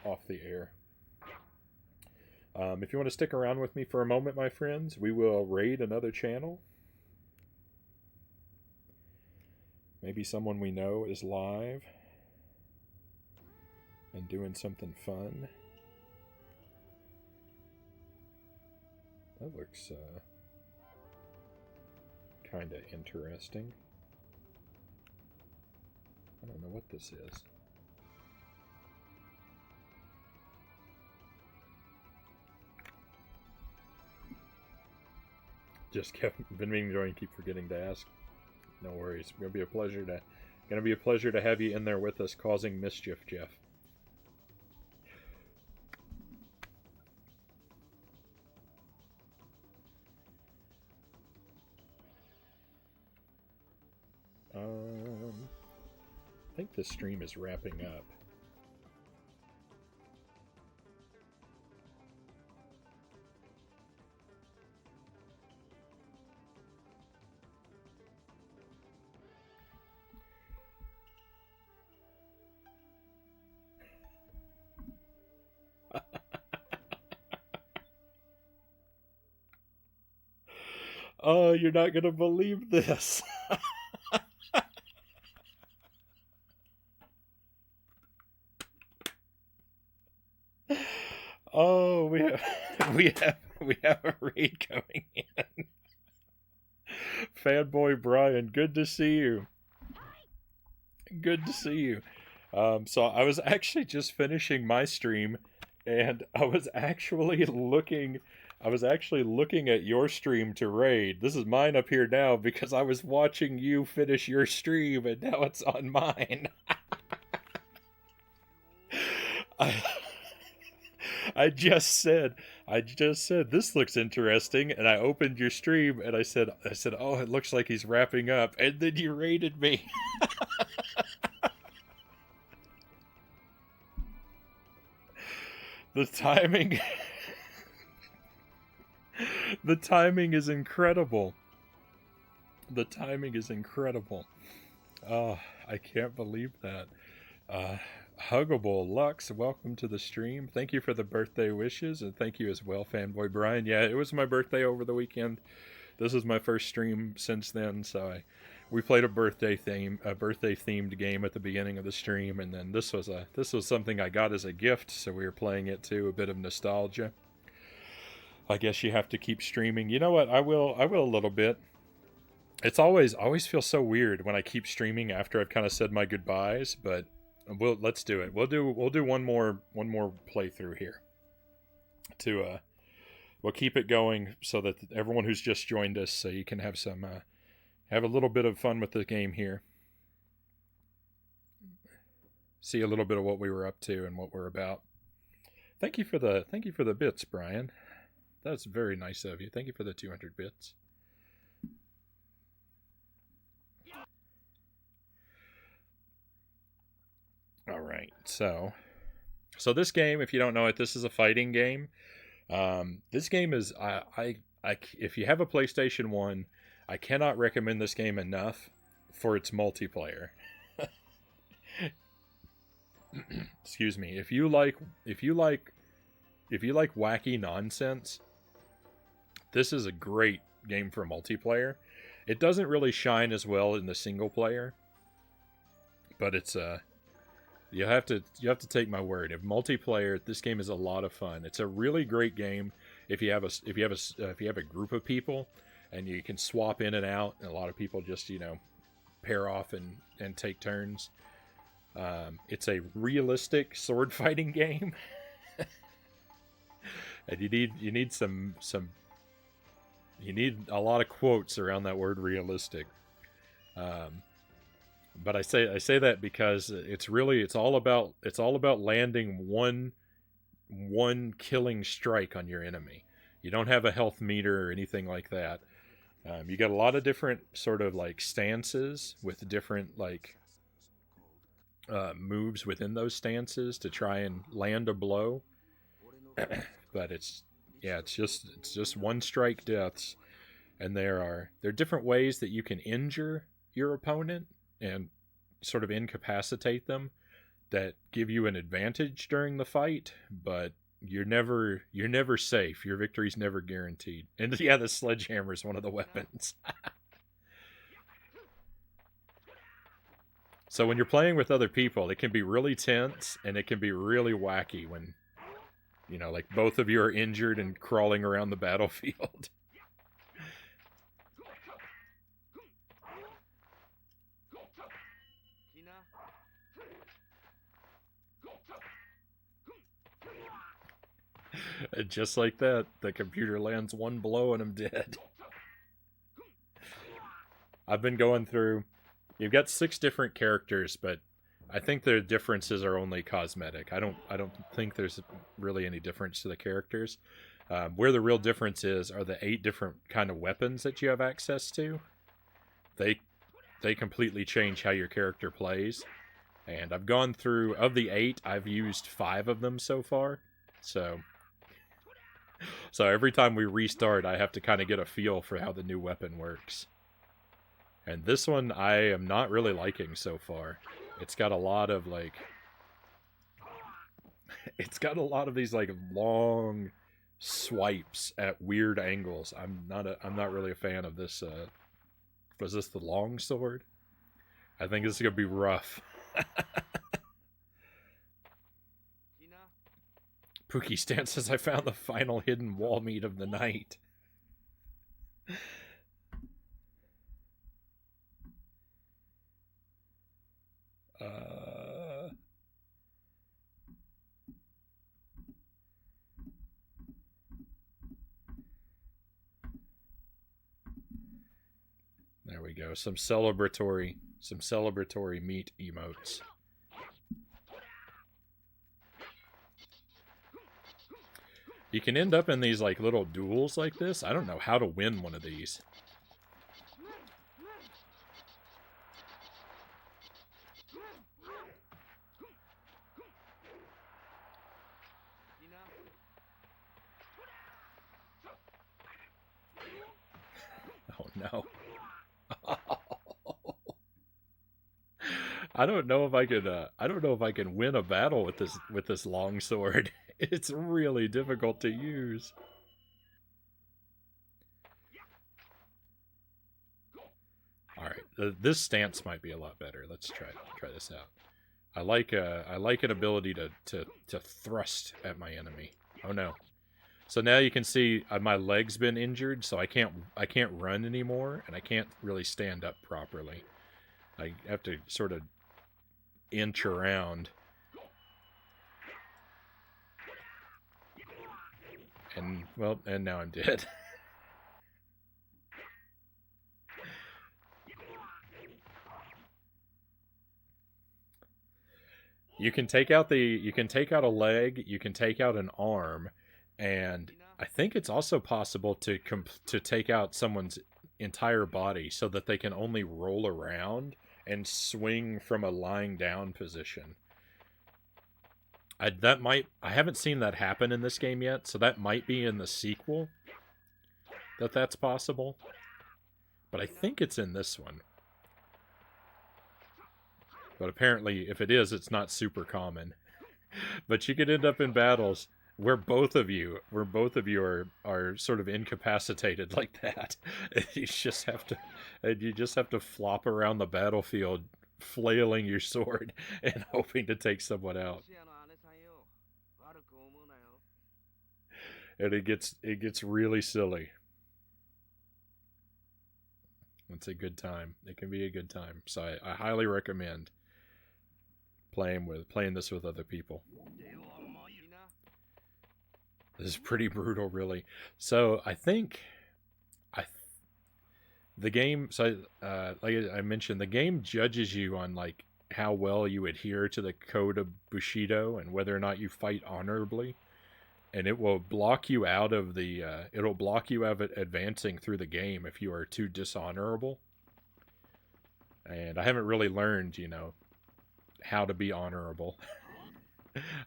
Speaker 1: off the air. If you want to stick around with me for a moment, my friends, we will raid another channel. Maybe someone we know is live and doing something fun. That looks kind of interesting. I don't know what this is. Just been meaning to join, keep forgetting to ask. No worries. It's gonna be a pleasure to have you in there with us, causing mischief, Jeff. I think this stream is wrapping up. Oh, you're not gonna believe this. Oh, we have a raid coming in. Fanboy Brian, good to see you. Good to see you. So I was actually just finishing my stream, and I was actually looking at your stream to raid. This is mine up here now because I was watching you finish your stream, and now it's on mine. I, I just said this looks interesting, and I opened your stream, and I said, oh, it looks like he's wrapping up, and then you raided me. The timing, the timing is incredible. The timing is incredible. Oh, I can't believe that. Uh, Huggable Lux, welcome to the stream. Thank you for the birthday wishes, and thank you as well, Fanboy Brian. Yeah, it was my birthday over the weekend. This is my first stream since then, so we played a birthday themed game at the beginning of the stream, and then this was something I got as a gift, so we were playing it too. A bit of nostalgia. I guess you have to keep streaming. You know what? I will a little bit. It's always feels so weird when I keep streaming after I've kind of said my goodbyes, but let's do it. We'll do one more playthrough here to we'll keep it going so that everyone who's just joined us, so you can have some have a little bit of fun with the game here. See a little bit of what we were up to and what we're about. Thank you for the bits, Brian. That's very nice of you. Thank you for the 200 bits. All right, so this game, if you don't know it, this is a fighting game. This game is if you have a PlayStation 1, I cannot recommend this game enough for its multiplayer. Excuse me. If you like wacky nonsense, this is a great game for multiplayer. It doesn't really shine as well in the single player, but it's you have to take my word. If multiplayer, this game is a lot of fun. It's a really great game if you have a group of people and you can swap in and out. And a lot of people just pair off and take turns. It's a realistic sword fighting game, and you need a lot of quotes around that word realistic. But I say that because it's all about landing one killing strike on your enemy. You don't have a health meter or anything like that. You got a lot of different sort of like stances with different like moves within those stances to try and land a blow. But it's just one strike deaths, and there are different ways that you can injure your opponent and sort of incapacitate them that give you an advantage during the fight, but you're never safe. Your victory's never guaranteed. And yeah, the sledgehammer is one of the weapons. So when you're playing with other people, it can be really tense and it can be really wacky when like both of you are injured and crawling around the battlefield. And just like that, the computer lands one blow and I'm dead. I've been going through. You've got 6 different characters, but I think the differences are only cosmetic. I don't think there's really any difference to the characters. Where the real difference is are the 8 different kind of weapons that you have access to. They completely change how your character plays. And I've gone through, of the 8, I've used 5 of them so far. So every time we restart, I have to kind of get a feel for how the new weapon works. And this one I am not really liking so far. It's got a lot of like these like long swipes at weird angles. I'm not really a fan of this. Was this the long sword? I think this is gonna be rough. Pookie Stan says I found the final hidden wall meat of the night. There we go. Some celebratory meat emotes. You can end up in these like little duels like this. I don't know how to win one of these. Oh no. I don't know if I could I don't know if I can win a battle with this long sword. It's really difficult to use. All right, this stance might be a lot better. Let's try this out. I like an ability to thrust at my enemy. Oh no. So now you can see my leg's been injured, so I can't run anymore, and I can't really stand up properly. I have to sort of inch around. And, well, and now I'm dead. You can take out a leg, you can take out an arm, and I think it's also possible to take out someone's entire body so that they can only roll around and swing from a lying down position. I haven't seen that happen in this game yet, so that might be in the sequel that's possible. But I think it's in this one. But apparently, if it is, it's not super common. But you could end up in battles where both of you are sort of incapacitated like that. And you just have to flop around the battlefield flailing your sword and hoping to take someone out. And it gets really silly. It's a good time. It can be a good time. So I highly recommend playing this with other people. This is pretty brutal, really. So I think the game. So like I mentioned, the game judges you on like how well you adhere to the code of Bushido and whether or not you fight honorably. And it will block you out of advancing through the game if you are too dishonorable. And I haven't really learned, how to be honorable.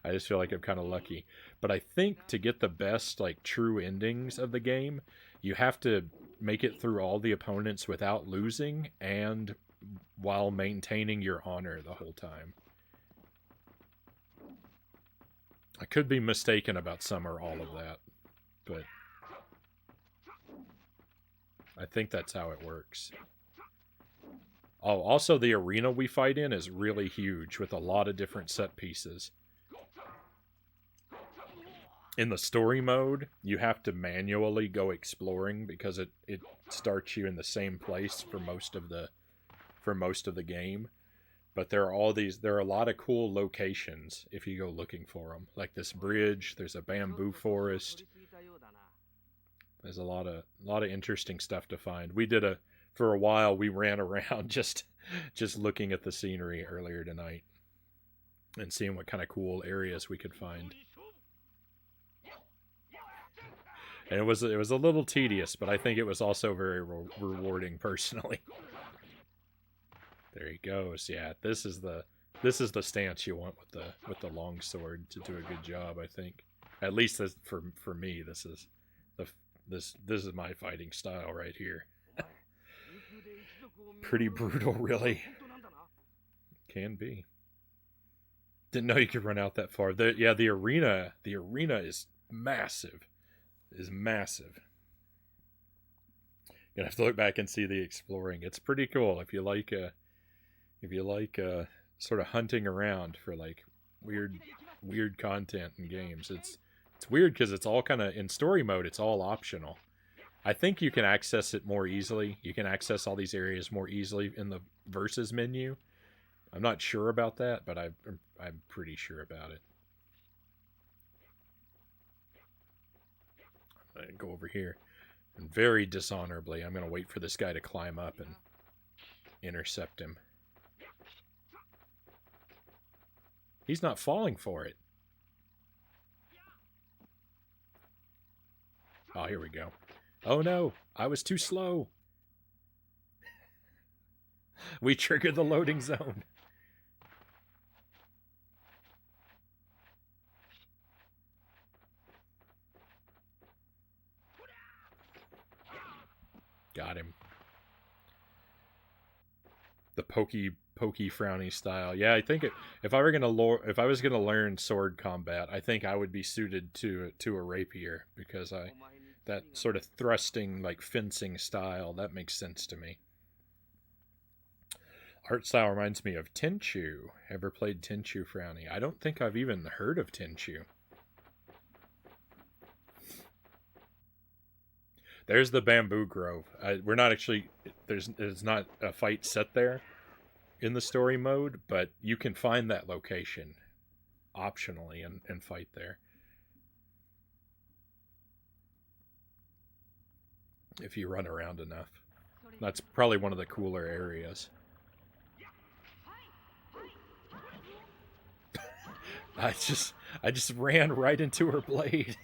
Speaker 1: I just feel like I'm kind of lucky. But I think to get the best, like, true endings of the game, you have to make it through all the opponents without losing and while maintaining your honor the whole time. I could be mistaken about some or all of that, but I think that's how it works. Oh, also the arena we fight in is really huge with a lot of different set pieces. In the story mode, you have to manually go exploring because it starts you in the same place for most of the game. But there are a lot of cool locations if you go looking for them. Like this bridge, there's a bamboo forest. There's a lot of interesting stuff to find. For a while we ran around just looking at the scenery earlier tonight and seeing what kind of cool areas we could find. And it was a little tedious, but I think it was also very rewarding personally. There he goes. Yeah, this is the stance you want with the long sword to do a good job. I think, at least for me, this is my fighting style right here. Pretty brutal, really. Can be. Didn't know you could run out that far. The arena is massive. Gonna have to look back and see the exploring. It's pretty cool if you like sort of hunting around for like weird content in games. It's weird because it's all kind of in story mode. It's all optional. I think you can access it more easily. You can access all these areas more easily in the versus menu. I'm not sure about that, but I'm pretty sure about it. I'm gonna go over here, and very dishonorably, I'm gonna wait for this guy to climb up and intercept him. He's not falling for it. Oh, here we go. Oh no, I was too slow. We triggered the loading zone. Got him. The pokey Frownie style. Yeah, I think if I was gonna learn sword combat, I think I would be suited to a rapier, because that sort of thrusting, like fencing style, that makes sense to me. Art style reminds me of Tenchu. Ever played Tenchu, Frownie? I don't think I've even heard of Tenchu. There's the bamboo grove. We're not actually, there's not a fight set there in the story mode, but you can find that location optionally and fight there if you run around enough. That's probably one of the cooler areas. I just ran right into her blade.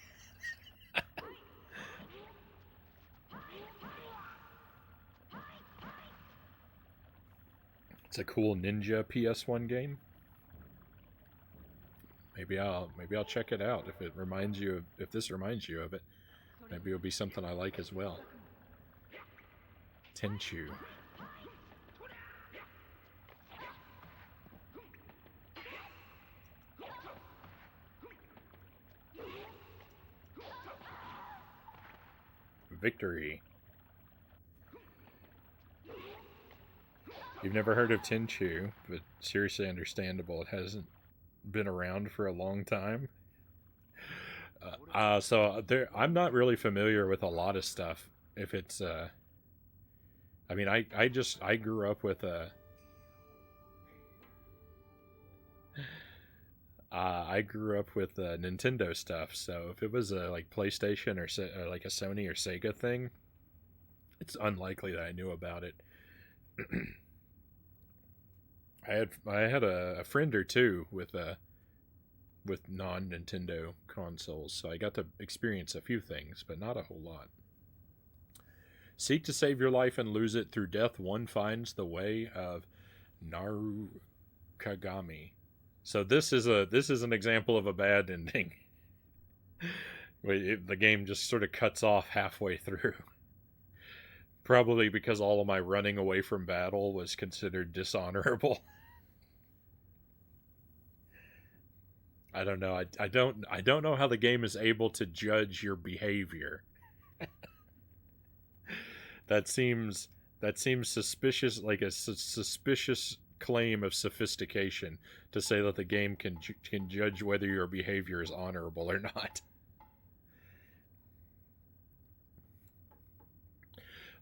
Speaker 1: It's a cool ninja PS1 game. Maybe I'll check it out if this reminds you of it. Maybe it'll be something I like as well. Tenchu. Victory. You've never heard of Tenchu, but seriously understandable. It hasn't been around for a long time. So I'm not really familiar with a lot of stuff. If it's, I mean, I grew up with Nintendo stuff. So if it was a like PlayStation or like a Sony or Sega thing, it's unlikely that I knew about it. I had a friend or two with non-Nintendo consoles, so I got to experience a few things, but not a whole lot. Seek to save your life and lose it through death. One finds the way of Narukagami. So this is an example of a bad ending. The game just sort of cuts off halfway through. Probably because all of my running away from battle was considered dishonorable. I don't know. I don't know how the game is able to judge your behavior. That seems suspicious, like a suspicious claim of sophistication to say that the game can judge whether your behavior is honorable or not.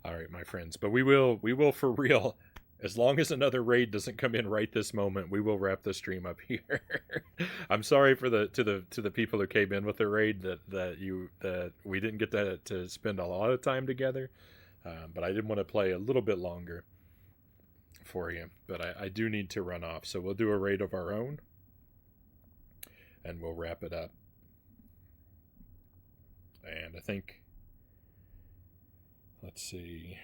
Speaker 1: All right, my friends, but we will for real, as long as another raid doesn't come in right this moment, we will wrap the stream up here. I'm sorry for to the people who came in with the raid that we didn't get to spend a lot of time together, but I did want to play a little bit longer for you. But I do need to run off, so we'll do a raid of our own, and we'll wrap it up. And I think, let's see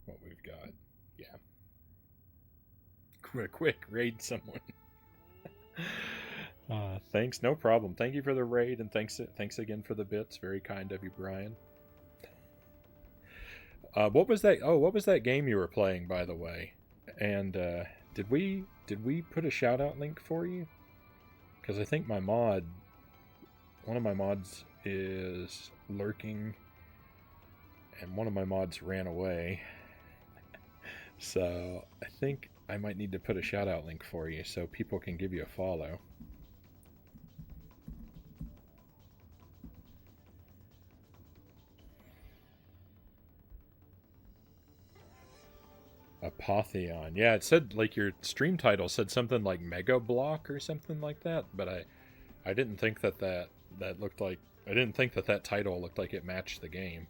Speaker 1: what we've got. Yeah. Quick, raid someone. Thanks, no problem. Thank you for the raid, and thanks again for the bits. Very kind of you, Brian. What was that? Oh, what was that game you were playing, by the way? And did we put a shout out link for you? Because I think one of my mods is lurking, and one of my mods ran away. So I think I might need to put a shout out link for you so people can give you a follow. Apotheon. Yeah, it said, like, your stream title said something like Mega Block or something like that, but I didn't think that looked like, I didn't think that title looked like it matched the game.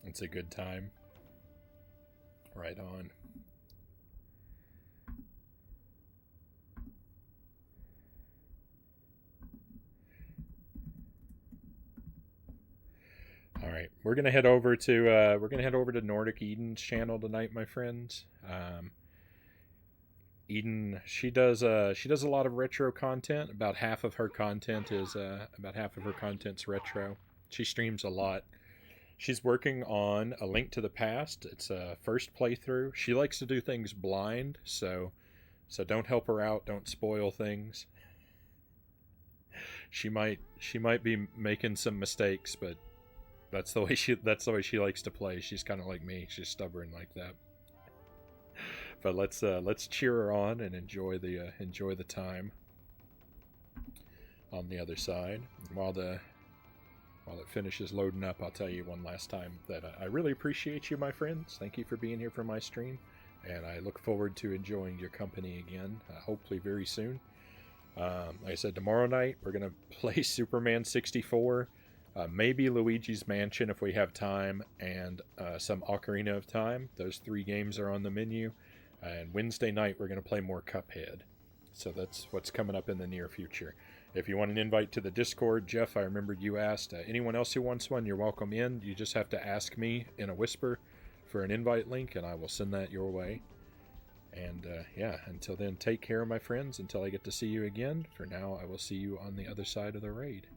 Speaker 1: It's a good time. Right on. All right, we're gonna head over to Nordic Eden's channel tonight, my friends. Eden, she does a lot of retro content. About half of her content is about half of her content's retro. She streams a lot. She's working on A Link to the Past. It's a first playthrough. She likes to do things blind, so don't help her out. Don't spoil things. She might be making some mistakes, but that's the way she likes to play. She's kind of like me. She's stubborn like that. But let's cheer her on and enjoy the time on the other side. While it finishes loading up, I'll tell you one last time that I really appreciate you, my friends. Thank you for being here for my stream, and I look forward to enjoying your company again, hopefully very soon. Like I said, tomorrow night we're going to play Superman 64, maybe Luigi's Mansion if we have time, and some Ocarina of Time. Those 3 games are on the menu. And Wednesday night we're going to play more Cuphead. So that's what's coming up in the near future. If you want an invite to the Discord, Jeff, I remembered you asked. Anyone else who wants one, you're welcome in. You just have to ask me in a whisper for an invite link, and I will send that your way. And yeah, until then, take care, my friends. Until I get to see you again. For now, I will see you on the other side of the raid.